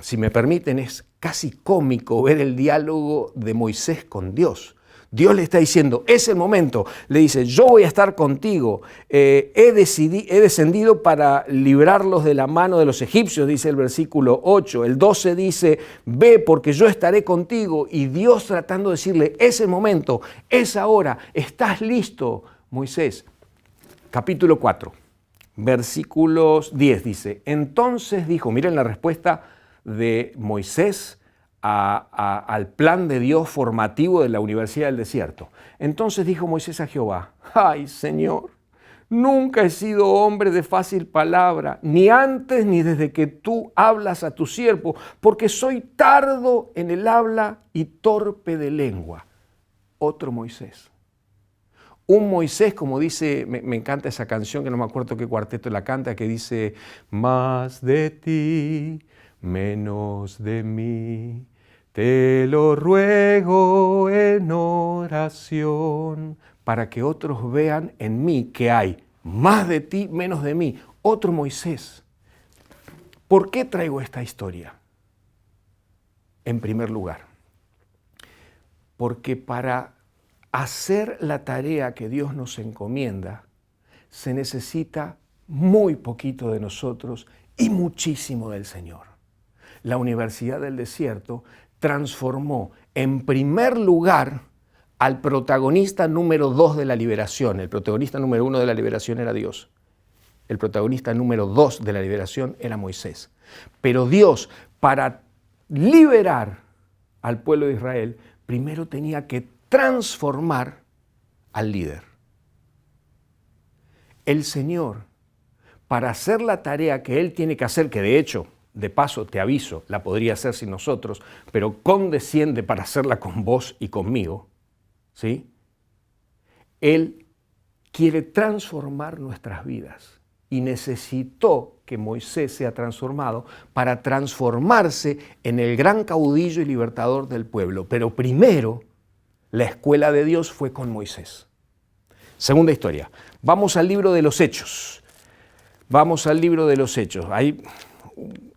si me permiten, es casi cómico ver el diálogo de Moisés con Dios. Dios le está diciendo, es el momento, le dice, yo voy a estar contigo, he descendido para librarlos de la mano de los egipcios, dice el versículo 8, el 12 dice, ve porque yo estaré contigo, y Dios tratando de decirle, es el momento, es ahora, estás listo, Moisés. Capítulo 4, versículos 10 dice, entonces dijo, miren la respuesta de Moisés al plan de Dios formativo de la Universidad del Desierto. Entonces dijo Moisés a Jehová, ay Señor, nunca he sido hombre de fácil palabra, ni antes ni desde que tú hablas a tu siervo, porque soy tardo en el habla y torpe de lengua. Otro Moisés. Un Moisés, como dice, me encanta esa canción, que no me acuerdo qué cuarteto la canta, que dice, más de ti, menos de mí, te lo ruego en oración, para que otros vean en mí que hay más de ti, menos de mí. Otro Moisés. ¿Por qué traigo esta historia? En primer lugar, porque para hacer la tarea que Dios nos encomienda, se necesita muy poquito de nosotros y muchísimo del Señor. La Universidad del Desierto transformó en primer lugar al protagonista número 2 de la liberación. El protagonista número 1 de la liberación era Dios. El protagonista número 2 de la liberación era Moisés. Pero Dios, para liberar al pueblo de Israel, primero tenía que transformar al líder. El Señor, para hacer la tarea que Él tiene que hacer, que de hecho, de paso te aviso, la podría hacer sin nosotros, pero condesciende para hacerla con vos y conmigo, ¿sí? Él quiere transformar nuestras vidas y necesitó que Moisés sea transformado para transformarse en el gran caudillo y libertador del pueblo. Pero primero, la escuela de Dios fue con Moisés. Segunda historia. Vamos al libro de los Hechos. Vamos al libro de los Hechos. Hay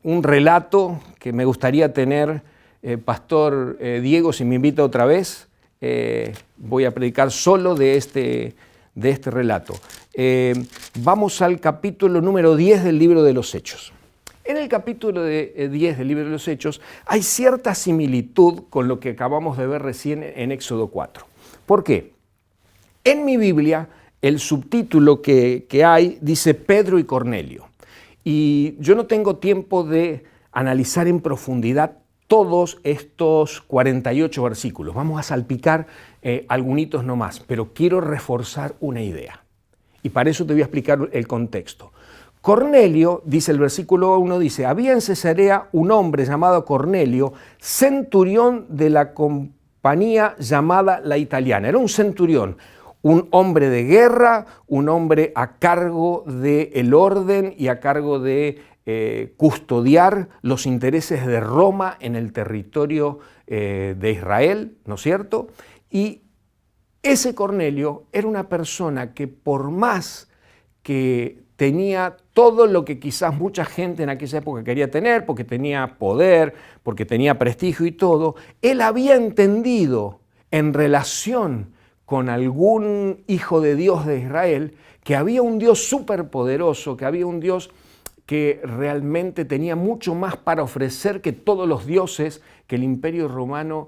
un relato que me gustaría tener, Pastor Diego, si me invita otra vez, voy a predicar solo de este relato. Vamos al capítulo número 10 del libro de los Hechos. En el capítulo 10 del libro de los Hechos hay cierta similitud con lo que acabamos de ver recién en Éxodo 4. ¿Por qué? En mi Biblia, el subtítulo que hay dice Pedro y Cornelio. Y yo no tengo tiempo de analizar en profundidad todos estos 48 versículos. Vamos a salpicar algunitos nomás, pero quiero reforzar una idea. Y para eso te voy a explicar el contexto. Cornelio, dice el versículo 1, dice, había en Cesarea un hombre llamado Cornelio, centurión de la compañía llamada La Italiana. Era un centurión, un hombre de guerra, un hombre a cargo del orden y a cargo de custodiar los intereses de Roma en el territorio de Israel, ¿no es cierto? Y ese Cornelio era una persona que, por más que tenía todo lo que quizás mucha gente en aquella época quería tener, porque tenía poder, porque tenía prestigio y todo, él había entendido en relación con algún hijo de Dios de Israel que había un Dios superpoderoso, que había un Dios que realmente tenía mucho más para ofrecer que todos los dioses que el Imperio Romano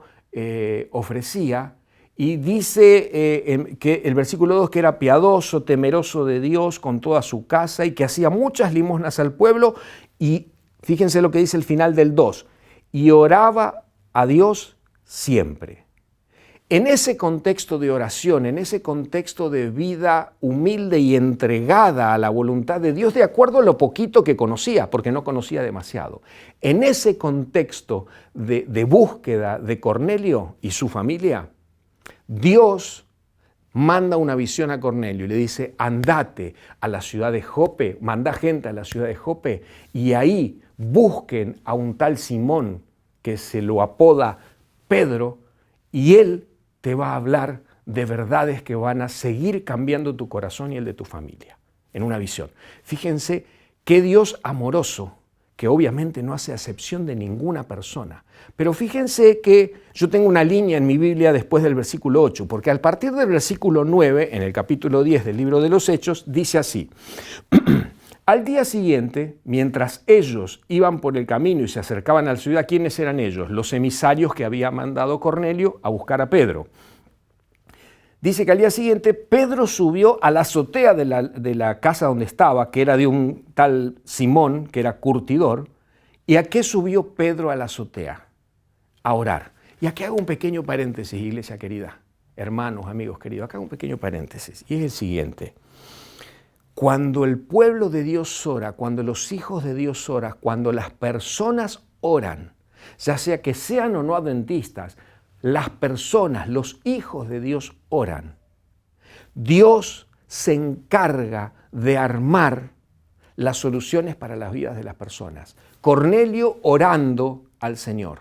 ofrecía. Y dice que el versículo 2 que era piadoso, temeroso de Dios con toda su casa y que hacía muchas limosnas al pueblo. Y fíjense lo que dice el final del 2, y oraba a Dios siempre. En ese contexto de oración, en ese contexto de vida humilde y entregada a la voluntad de Dios, de acuerdo a lo poquito que conocía, porque no conocía demasiado, en ese contexto de búsqueda de Cornelio y su familia, Dios manda una visión a Cornelio y le dice, andate a la ciudad de Jope, manda gente a la ciudad de Jope y ahí busquen a un tal Simón que se lo apoda Pedro y él te va a hablar de verdades que van a seguir cambiando tu corazón y el de tu familia, en una visión. Fíjense qué Dios amoroso, que obviamente no hace acepción de ninguna persona. Pero fíjense que yo tengo una línea en mi Biblia después del versículo 8, porque al partir del versículo 9, en el capítulo 10 del libro de los Hechos, dice así, al día siguiente, mientras ellos iban por el camino y se acercaban a la ciudad, ¿quiénes eran ellos? Los emisarios que había mandado Cornelio a buscar a Pedro. Dice que al día siguiente Pedro subió a la azotea de la casa donde estaba, que era de un tal Simón, que era curtidor. ¿Y a qué subió Pedro a la azotea? A orar. Y aquí hago un pequeño paréntesis, iglesia querida, hermanos, amigos queridos, acá hago un pequeño paréntesis, y es el siguiente. Cuando el pueblo de Dios ora, cuando los hijos de Dios oran, cuando las personas oran, ya sea que sean o no adventistas, las personas, los hijos de Dios oran. Dios se encarga de armar las soluciones para las vidas de las personas. Cornelio orando al Señor.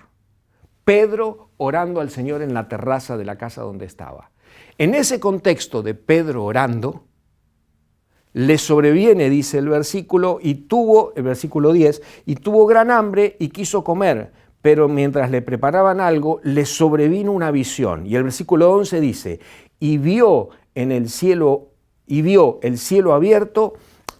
Pedro orando al Señor en la terraza de la casa donde estaba. En ese contexto de Pedro orando, le sobreviene, dice el versículo 10, y tuvo gran hambre y quiso comer, pero mientras le preparaban algo, le sobrevino una visión. Y el versículo 11 dice, y vio el cielo abierto,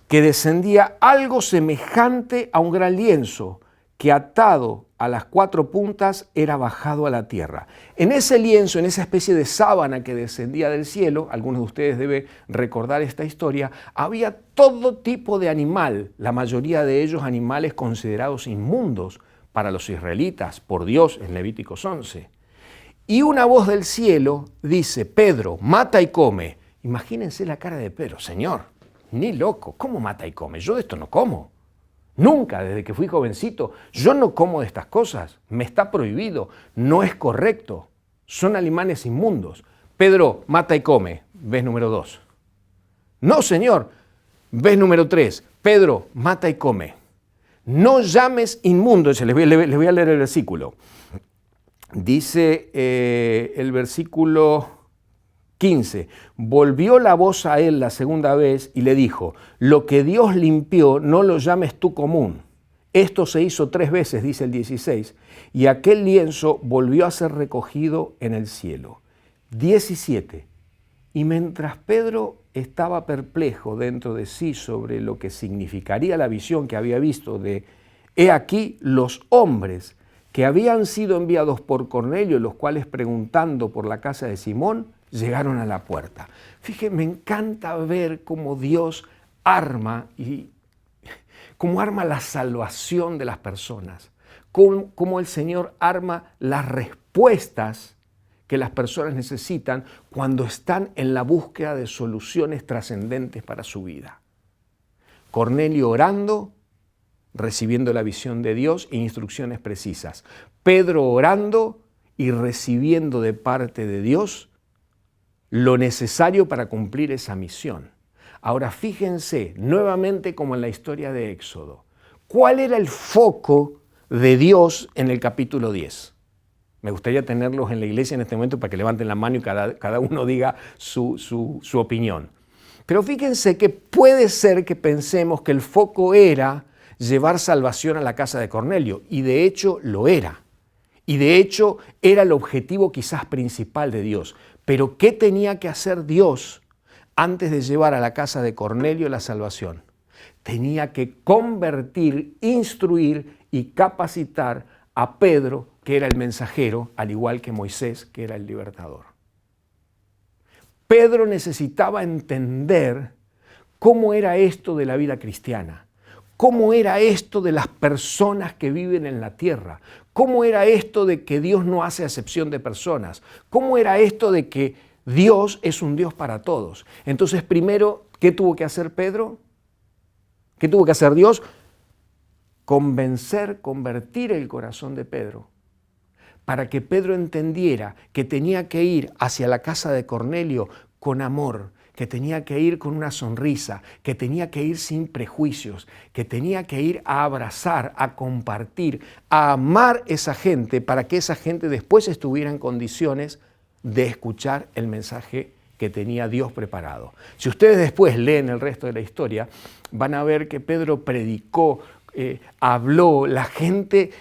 que descendía algo semejante a un gran lienzo, que atado a las 4 puntas era bajado a la tierra. En ese lienzo, en esa especie de sábana que descendía del cielo, algunos de ustedes deben recordar esta historia, había todo tipo de animal, la mayoría de ellos animales considerados inmundos para los israelitas, por Dios en Levíticos 11. Y una voz del cielo dice, Pedro, mata y come. Imagínense la cara de Pedro, Señor, ni loco, ¿cómo mata y come? Yo de esto no como. Nunca, desde que fui jovencito, yo no como de estas cosas, me está prohibido, no es correcto, son animales inmundos. Pedro, mata y come, vez número 2. No, Señor, vez número 3, Pedro, mata y come. No llames inmundo, les voy a leer el versículo. Dice el versículo 15, volvió la voz a él la segunda vez y le dijo, lo que Dios limpió no lo llames tú común. Esto se hizo 3 veces, dice el 16, y aquel lienzo volvió a ser recogido en el cielo. 17, y mientras Pedro estaba perplejo dentro de sí sobre lo que significaría la visión que había visto de, he aquí los hombres que habían sido enviados por Cornelio, los cuales preguntando por la casa de Simón, llegaron a la puerta. Fíjense, me encanta ver cómo Dios arma la salvación de las personas, cómo el Señor arma las respuestas que las personas necesitan cuando están en la búsqueda de soluciones trascendentes para su vida. Cornelio orando, recibiendo la visión de Dios e instrucciones precisas. Pedro orando y recibiendo de parte de Dios lo necesario para cumplir esa misión. Ahora fíjense, nuevamente como en la historia de Éxodo, ¿cuál era el foco de Dios en el capítulo 10? Me gustaría tenerlos en la iglesia en este momento para que levanten la mano y cada uno diga su opinión. Pero fíjense que puede ser que pensemos que el foco era llevar salvación a la casa de Cornelio, y de hecho lo era. Y de hecho era el objetivo quizás principal de Dios. Pero ¿qué tenía que hacer Dios antes de llevar a la casa de Cornelio la salvación? Tenía que convertir, instruir y capacitar a Pedro, que era el mensajero, al igual que Moisés, que era el libertador. Pedro necesitaba entender cómo era esto de la vida cristiana, cómo era esto de las personas que viven en la tierra, cómo era esto de que Dios no hace acepción de personas, cómo era esto de que Dios es un Dios para todos. Entonces, primero, ¿qué tuvo que hacer Pedro? ¿Qué tuvo que hacer Dios? Convertir el corazón de Pedro, para que Pedro entendiera que tenía que ir hacia la casa de Cornelio con amor, que tenía que ir con una sonrisa, que tenía que ir sin prejuicios, que tenía que ir a abrazar, a compartir, a amar esa gente, para que esa gente después estuviera en condiciones de escuchar el mensaje que tenía Dios preparado. Si ustedes después leen el resto de la historia, van a ver que Pedro predicó, habló, la gente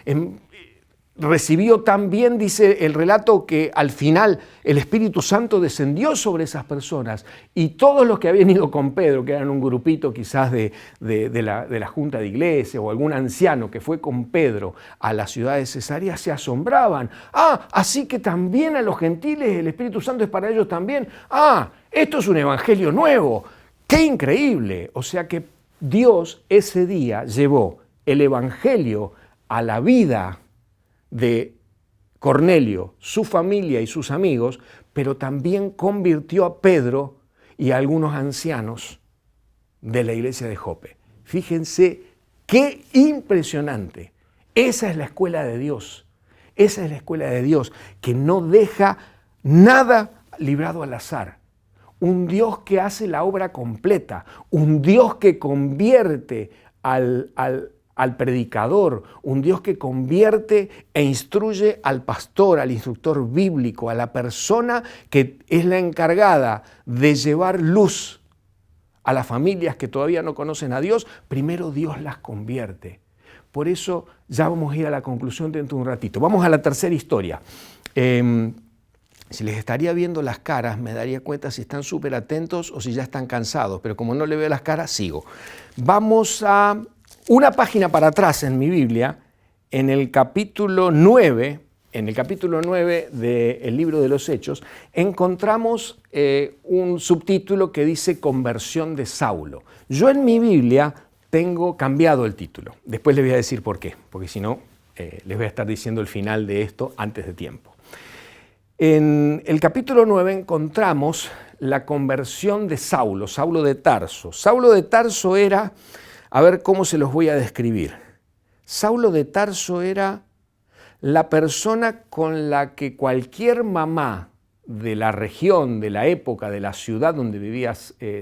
recibió también, dice el relato, que al final el Espíritu Santo descendió sobre esas personas, y todos los que habían ido con Pedro, que eran un grupito quizás de la junta de iglesia o algún anciano que fue con Pedro a la ciudad de Cesarea, se asombraban. Así que también a los gentiles el Espíritu Santo es para ellos también. Esto es un evangelio nuevo. ¡Qué increíble! O sea que Dios ese día llevó el evangelio a la vida de Cornelio, su familia y sus amigos, pero también convirtió a Pedro y a algunos ancianos de la iglesia de Jope. Fíjense qué impresionante. Esa es la escuela de Dios. Esa es la escuela de Dios, que no deja nada librado al azar. Un Dios que hace la obra completa, un Dios que convierte al predicador, un Dios que convierte e instruye al pastor, al instructor bíblico, a la persona que es la encargada de llevar luz a las familias que todavía no conocen a Dios. Primero Dios las convierte. Por eso ya vamos a ir a la conclusión dentro de un ratito. Vamos a la tercera historia. Si les estaría viendo las caras, me daría cuenta si están súper atentos o si ya están cansados, pero como no le veo las caras, sigo. Vamos a una página para atrás en mi Biblia, en el capítulo 9, del libro de los Hechos, encontramos un subtítulo que dice Conversión de Saulo. Yo en mi Biblia tengo cambiado el título. Después les voy a decir por qué, porque si no, les voy a estar diciendo el final de esto antes de tiempo. En el capítulo 9 encontramos la conversión de Saulo, Saulo de Tarso. Saulo de Tarso era, a ver cómo se los voy a describir. Saulo de Tarso era la persona con la que cualquier mamá de la región, de la época, de la ciudad donde vivía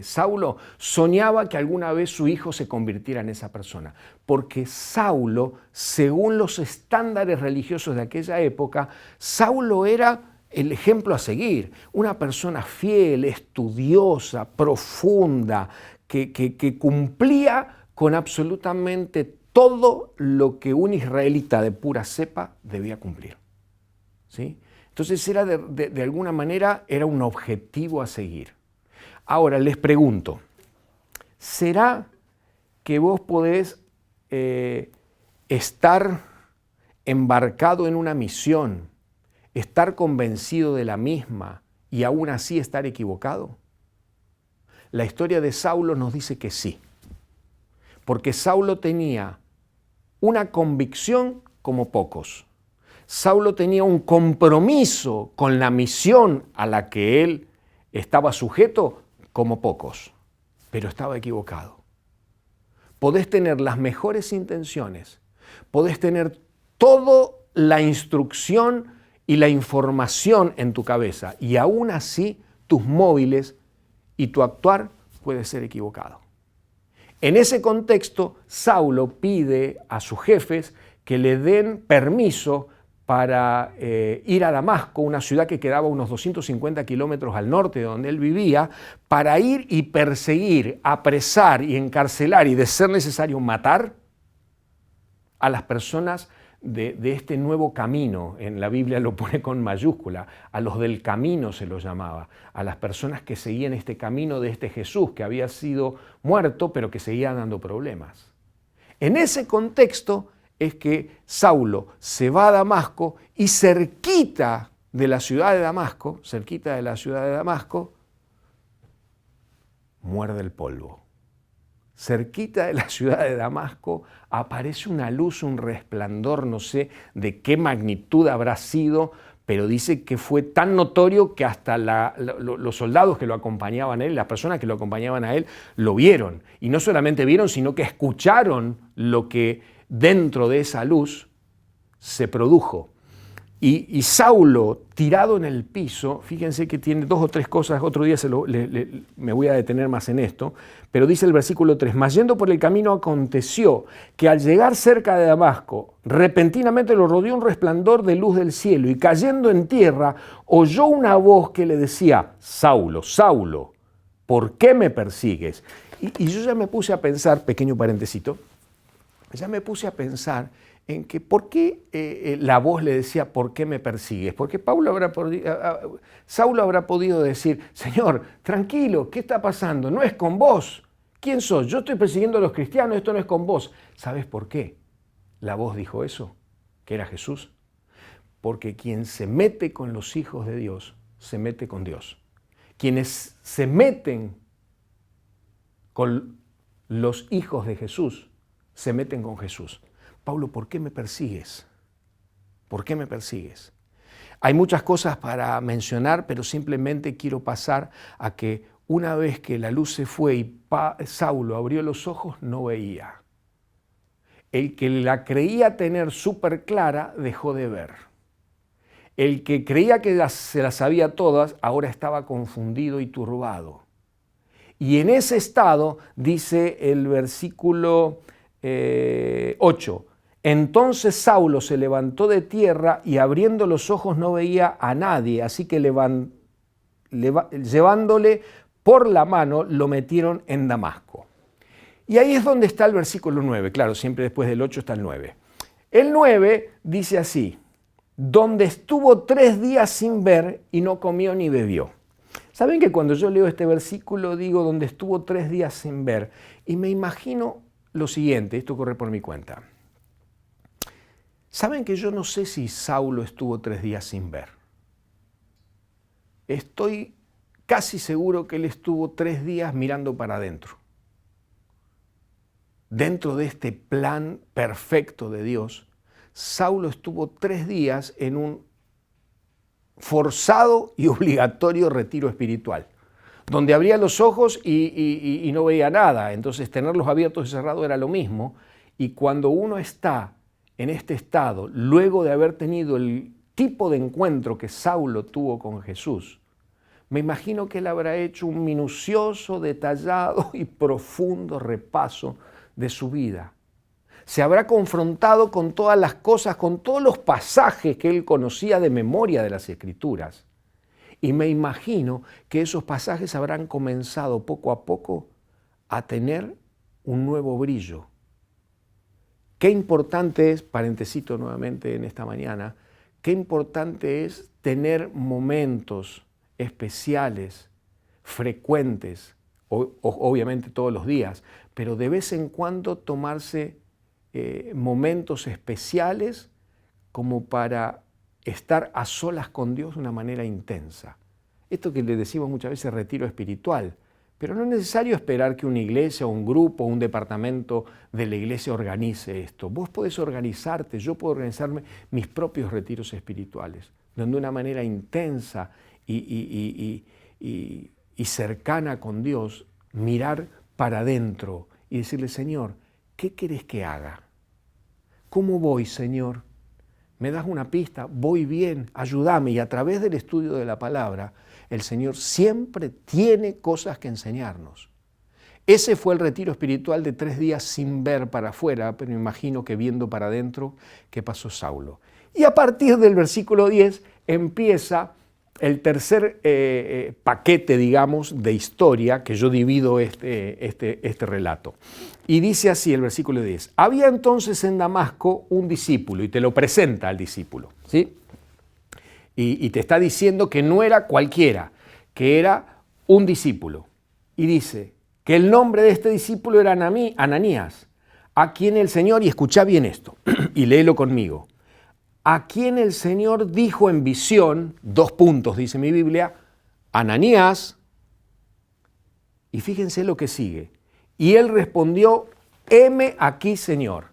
Saulo, soñaba que alguna vez su hijo se convirtiera en esa persona. Porque Saulo, según los estándares religiosos de aquella época, Saulo era el ejemplo a seguir, una persona fiel, estudiosa, profunda, que cumplía con absolutamente todo lo que un israelita de pura cepa debía cumplir. ¿Sí? Entonces era de alguna manera era un objetivo a seguir. Ahora les pregunto, ¿será que vos podés estar embarcado en una misión, estar convencido de la misma y aún así estar equivocado? La historia de Saulo nos dice que sí, porque Saulo tenía una convicción como pocos. Saulo tenía un compromiso con la misión a la que él estaba sujeto como pocos, pero estaba equivocado. Podés tener las mejores intenciones, podés tener toda la instrucción y la información en tu cabeza, y aún así tus móviles y tu actuar puede ser equivocado. En ese contexto, Saulo pide a sus jefes que le den permiso para ir a Damasco, una ciudad que quedaba unos 250 kilómetros al norte de donde él vivía, para ir y perseguir, apresar y encarcelar y, de ser necesario, matar a las personas de este nuevo camino. En la Biblia lo pone con mayúscula, a los del camino se los llamaba, a las personas que seguían este camino de este Jesús que había sido muerto pero que seguía dando problemas. En ese contexto es que Saulo se va a Damasco y cerquita de la ciudad de Damasco, muerde el polvo. Cerquita de la ciudad de Damasco aparece una luz, un resplandor, no sé de qué magnitud habrá sido, pero dice que fue tan notorio que hasta los soldados que lo acompañaban a él, las personas que lo acompañaban a él, lo vieron. Y no solamente vieron, sino que escucharon lo que dentro de esa luz se produjo. Y Saulo, tirado en el piso, fíjense que tiene 2 o 3 cosas, otro día me voy a detener más en esto, pero dice el versículo 3, mas yendo por el camino aconteció que al llegar cerca de Damasco, repentinamente lo rodeó un resplandor de luz del cielo, y cayendo en tierra, oyó una voz que le decía, Saulo, Saulo, ¿por qué me persigues? Y yo ya me puse a pensar, pequeño parentesito, ya me puse a pensar en que por qué la voz le decía, ¿por qué me persigues? Porque Saulo habrá podido decir, Señor, tranquilo, ¿qué está pasando? No es con vos. ¿Quién sos? Yo estoy persiguiendo a los cristianos, esto no es con vos. ¿Sabes por qué la voz dijo eso? Que era Jesús. Porque quien se mete con los hijos de Dios, se mete con Dios. Quienes se meten con los hijos de Jesús, se meten con Jesús. Pablo, ¿por qué me persigues? ¿Por qué me persigues? Hay muchas cosas para mencionar, pero simplemente quiero pasar a que una vez que la luz se fue y Saulo abrió los ojos, no veía. El que la creía tener súper clara, dejó de ver. El que creía que se las sabía todas, ahora estaba confundido y turbado. Y en ese estado, dice el versículo 8, entonces Saulo se levantó de tierra y abriendo los ojos no veía a nadie, así que llevándole por la mano lo metieron en Damasco. Y ahí es donde está el versículo 9, claro, siempre después del 8 está el 9. El 9 dice así, donde estuvo 3 días sin ver y no comió ni bebió. ¿Saben que cuando yo leo este versículo digo donde estuvo 3 días sin ver? Y me imagino lo siguiente, esto corre por mi cuenta. ¿Saben que yo no sé si Saulo estuvo 3 días sin ver? Estoy casi seguro que él estuvo 3 días mirando para adentro. Dentro de este plan perfecto de Dios, Saulo estuvo 3 días en un forzado y obligatorio retiro espiritual, donde abría los ojos y no veía nada, entonces tenerlos abiertos y cerrados era lo mismo, y cuando uno está en este estado, luego de haber tenido el tipo de encuentro que Saulo tuvo con Jesús, me imagino que él habrá hecho un minucioso, detallado y profundo repaso de su vida. Se habrá confrontado con todas las cosas, con todos los pasajes que él conocía de memoria de las Escrituras. Y me imagino que esos pasajes habrán comenzado poco a poco a tener un nuevo brillo. Qué importante es, parentesito nuevamente en esta mañana, qué importante es tener momentos especiales, frecuentes, obviamente todos los días, pero de vez en cuando tomarse momentos especiales como para estar a solas con Dios de una manera intensa. Esto que le decimos muchas veces retiro espiritual, pero no es necesario esperar que una iglesia, un grupo, un departamento de la iglesia organice esto. Vos podés organizarte, yo puedo organizarme mis propios retiros espirituales, donde de una manera intensa y cercana con Dios, mirar para adentro y decirle, Señor, ¿qué querés que haga? ¿Cómo voy, Señor? ¿Me das una pista? Voy bien, ayúdame. Y a través del estudio de la palabra, el Señor siempre tiene cosas que enseñarnos. Ese fue el retiro espiritual de 3 días sin ver para afuera, pero me imagino que viendo para adentro qué pasó Saulo. Y a partir del versículo 10 empieza el tercer paquete, digamos, de historia que yo divido este relato. Y dice así el versículo 10. Había entonces en Damasco un discípulo, y te lo presenta al discípulo, ¿sí? Y te está diciendo que no era cualquiera, que era un discípulo. Y dice que el nombre de este discípulo era Ananías, a quien el Señor, y escucha bien esto, y léelo conmigo, a quien el Señor dijo en visión, 2 puntos dice mi Biblia, Ananías, y fíjense lo que sigue, y él respondió, heme aquí, Señor.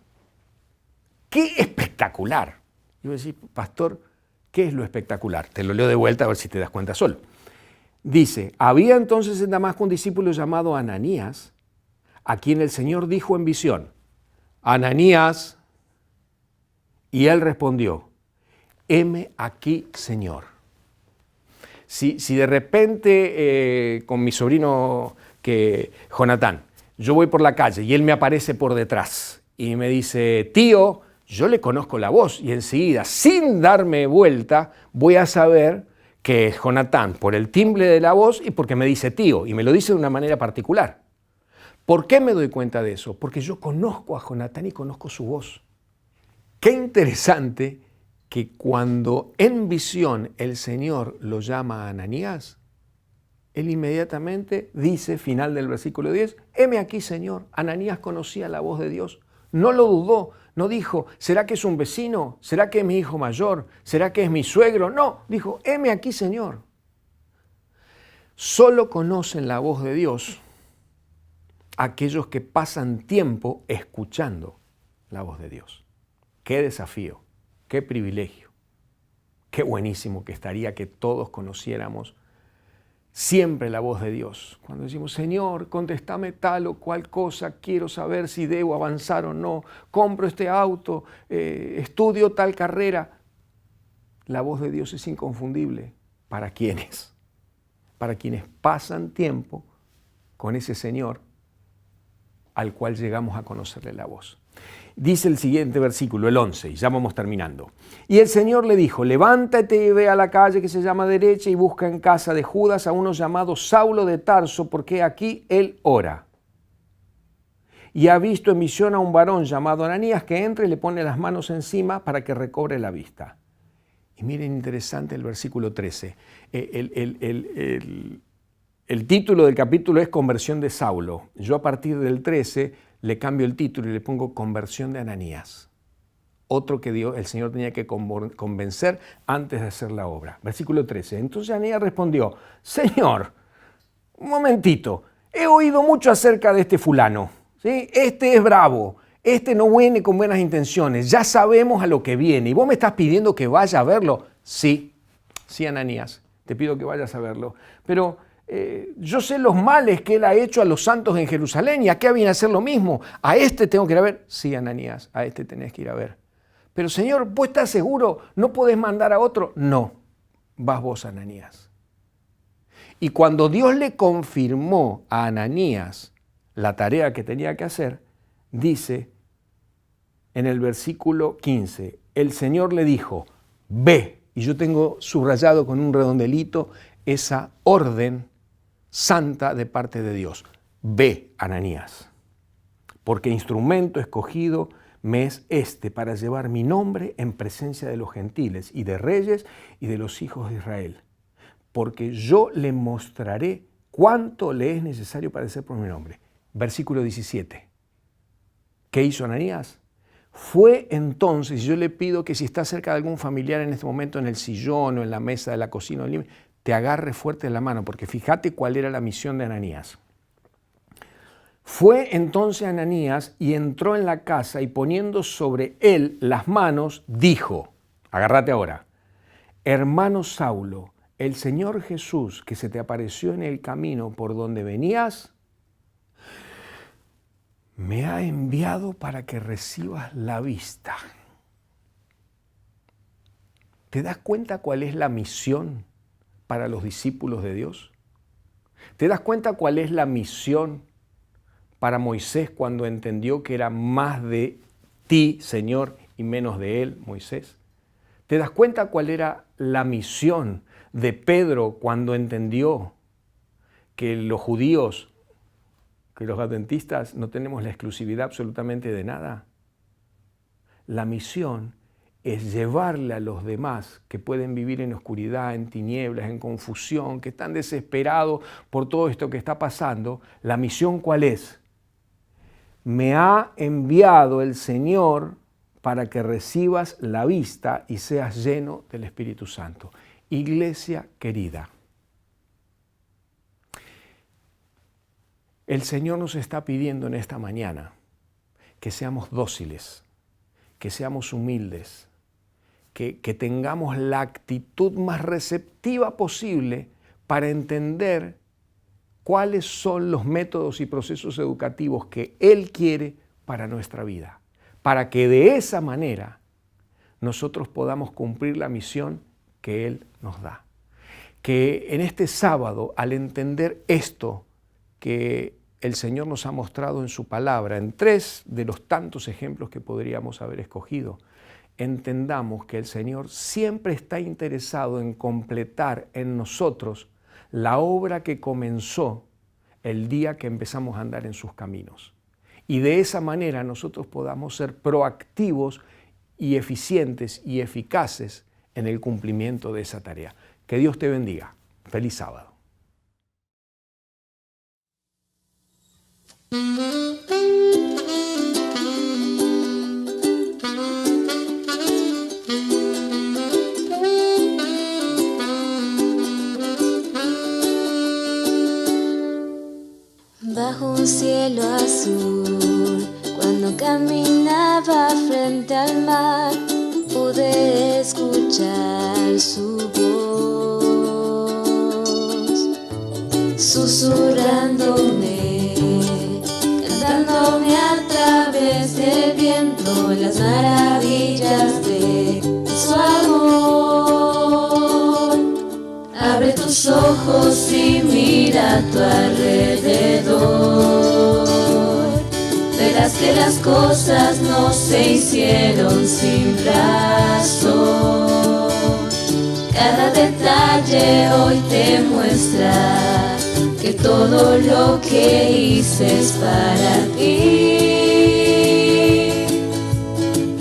¡Qué espectacular! Yo voy a decir, pastor, ¿qué es lo espectacular? Te lo leo de vuelta a ver si te das cuenta solo. Dice, había entonces en Damasco un discípulo llamado Ananías, a quien el Señor dijo en visión, Ananías, y él respondió, heme aquí, Señor. Si de repente con mi sobrino Jonatán, yo voy por la calle y él me aparece por detrás y me dice, tío, yo le conozco la voz, y enseguida, sin darme vuelta, voy a saber que es Jonatán por el timbre de la voz y porque me dice tío, y me lo dice de una manera particular. ¿Por qué me doy cuenta de eso? Porque yo conozco a Jonatán y conozco su voz. Qué interesante que cuando en visión el Señor lo llama a Ananías, él inmediatamente dice, final del versículo 10, heme aquí, Señor. Ananías conocía la voz de Dios, no lo dudó, no dijo, ¿será que es un vecino? ¿Será que es mi hijo mayor? ¿Será que es mi suegro? No, dijo, heme aquí, Señor. Solo conocen la voz de Dios aquellos que pasan tiempo escuchando la voz de Dios. Qué desafío, qué privilegio, qué buenísimo que estaría que todos conociéramos siempre la voz de Dios. Cuando decimos, Señor, contéstame tal o cual cosa, quiero saber si debo avanzar o no, compro este auto, estudio tal carrera. La voz de Dios es inconfundible. ¿Para quiénes? Para quienes pasan tiempo con ese Señor al cual llegamos a conocerle la voz. Dice el siguiente versículo, el 11, y ya vamos terminando. Y el Señor le dijo, levántate y ve a la calle que se llama derecha y busca en casa de Judas a uno llamado Saulo de Tarso, porque aquí él ora. Y ha visto en visión a un varón llamado Ananías que entra y le pone las manos encima para que recobre la vista. Y miren, interesante el versículo 13. El título del capítulo es Conversión de Saulo. Yo a partir del 13 le cambio el título y le pongo Conversión de Ananías. Otro que el Señor tenía que convencer antes de hacer la obra. Versículo 13. Entonces Ananías respondió, Señor, un momentito, he oído mucho acerca de este fulano. ¿Sí? Este es bravo, este no viene con buenas intenciones, ya sabemos a lo que viene. ¿Y vos me estás pidiendo que vaya a verlo? Sí, Ananías, te pido que vayas a verlo. Pero yo sé los males que él ha hecho a los santos en Jerusalén, y a qué viene a hacer lo mismo. ¿A este tengo que ir a ver? Sí, Ananías, a este tenés que ir a ver. Pero Señor, ¿vos estás seguro? ¿No podés mandar a otro? No, vas vos, Ananías. Y cuando Dios le confirmó a Ananías la tarea que tenía que hacer, dice en el versículo 15, el Señor le dijo, ve, y yo tengo subrayado con un redondelito esa orden santa de parte de Dios. Ve, Ananías, porque instrumento escogido me es este para llevar mi nombre en presencia de los gentiles y de reyes y de los hijos de Israel, porque yo le mostraré cuánto le es necesario padecer por mi nombre. Versículo 17. ¿Qué hizo Ananías? Fue entonces, yo le pido que si está cerca de algún familiar en este momento, en el sillón o en la mesa de la cocina, te agarre fuerte la mano, porque fíjate cuál era la misión de Ananías. Fue entonces Ananías y entró en la casa y poniendo sobre él las manos, dijo, agárrate ahora, hermano Saulo, el Señor Jesús que se te apareció en el camino por donde venías, me ha enviado para que recibas la vista. ¿Te das cuenta cuál es la misión para los discípulos de Dios? ¿Te das cuenta cuál es la misión para Moisés cuando entendió que era más de ti, Señor, y menos de él, Moisés? ¿Te das cuenta cuál era la misión de Pedro cuando entendió que los judíos, que los adventistas no tenemos la exclusividad absolutamente de nada? La misión es llevarle a los demás que pueden vivir en oscuridad, en tinieblas, en confusión, que están desesperados por todo esto que está pasando. ¿La misión cuál es? Me ha enviado el Señor para que recibas la vista y seas lleno del Espíritu Santo. Iglesia querida, el Señor nos está pidiendo en esta mañana que seamos dóciles, que seamos humildes, que tengamos la actitud más receptiva posible para entender cuáles son los métodos y procesos educativos que Él quiere para nuestra vida, para que de esa manera nosotros podamos cumplir la misión que Él nos da. Que en este sábado, al entender esto que el Señor nos ha mostrado en su palabra, en 3 de los tantos ejemplos que podríamos haber escogido, entendamos que el Señor siempre está interesado en completar en nosotros la obra que comenzó el día que empezamos a andar en sus caminos. Y de esa manera nosotros podamos ser proactivos y eficientes y eficaces en el cumplimiento de esa tarea. Que Dios te bendiga. Feliz sábado. Bajo un cielo azul, cuando caminaba frente al mar, pude escuchar su voz, susurrándome, cantándome a través del viento las maravillas de su amor. Abre tus ojos y mira a tu alrededor. Verás que las cosas no se hicieron sin razón. Cada detalle hoy te muestra que todo lo que hice es para ti.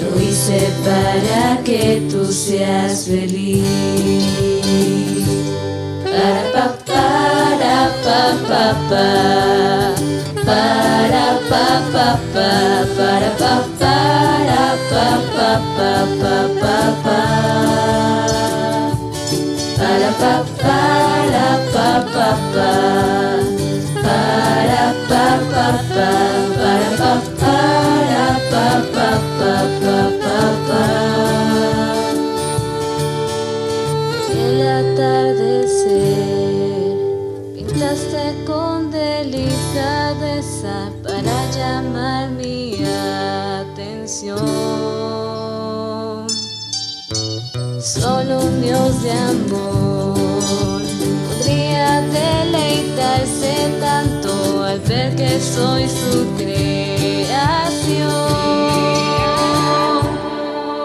Lo hice para que tú seas feliz. Para pa para pa pa pa, para pa pa pa, para pa para pa pa pa pa pa pa, para pa para pa pa pa, para pa pa pa, para pa para pa pa pa pa pa pa. El atardecer pintaste con delicadeza para llamar mi atención. Solo un Dios de amor podría deleitarse tanto al ver que soy su creación.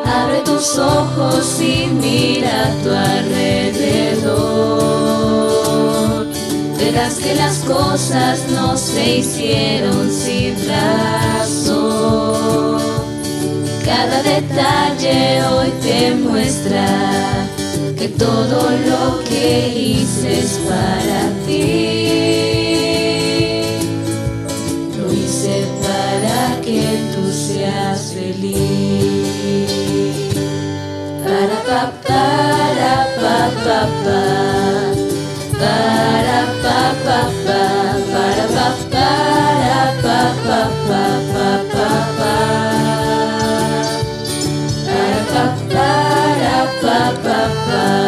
Abre tus ojos y mira a tu alrededor. Verás que las cosas no se hicieron sin razón. Cada detalle hoy te muestra que todo lo que hice es para ti. Lo hice para que tú seas feliz. Para pa para pa pa pa, para pa pa pa, para pa para pa pa pa pa pa pa, para pa para pa pa pa.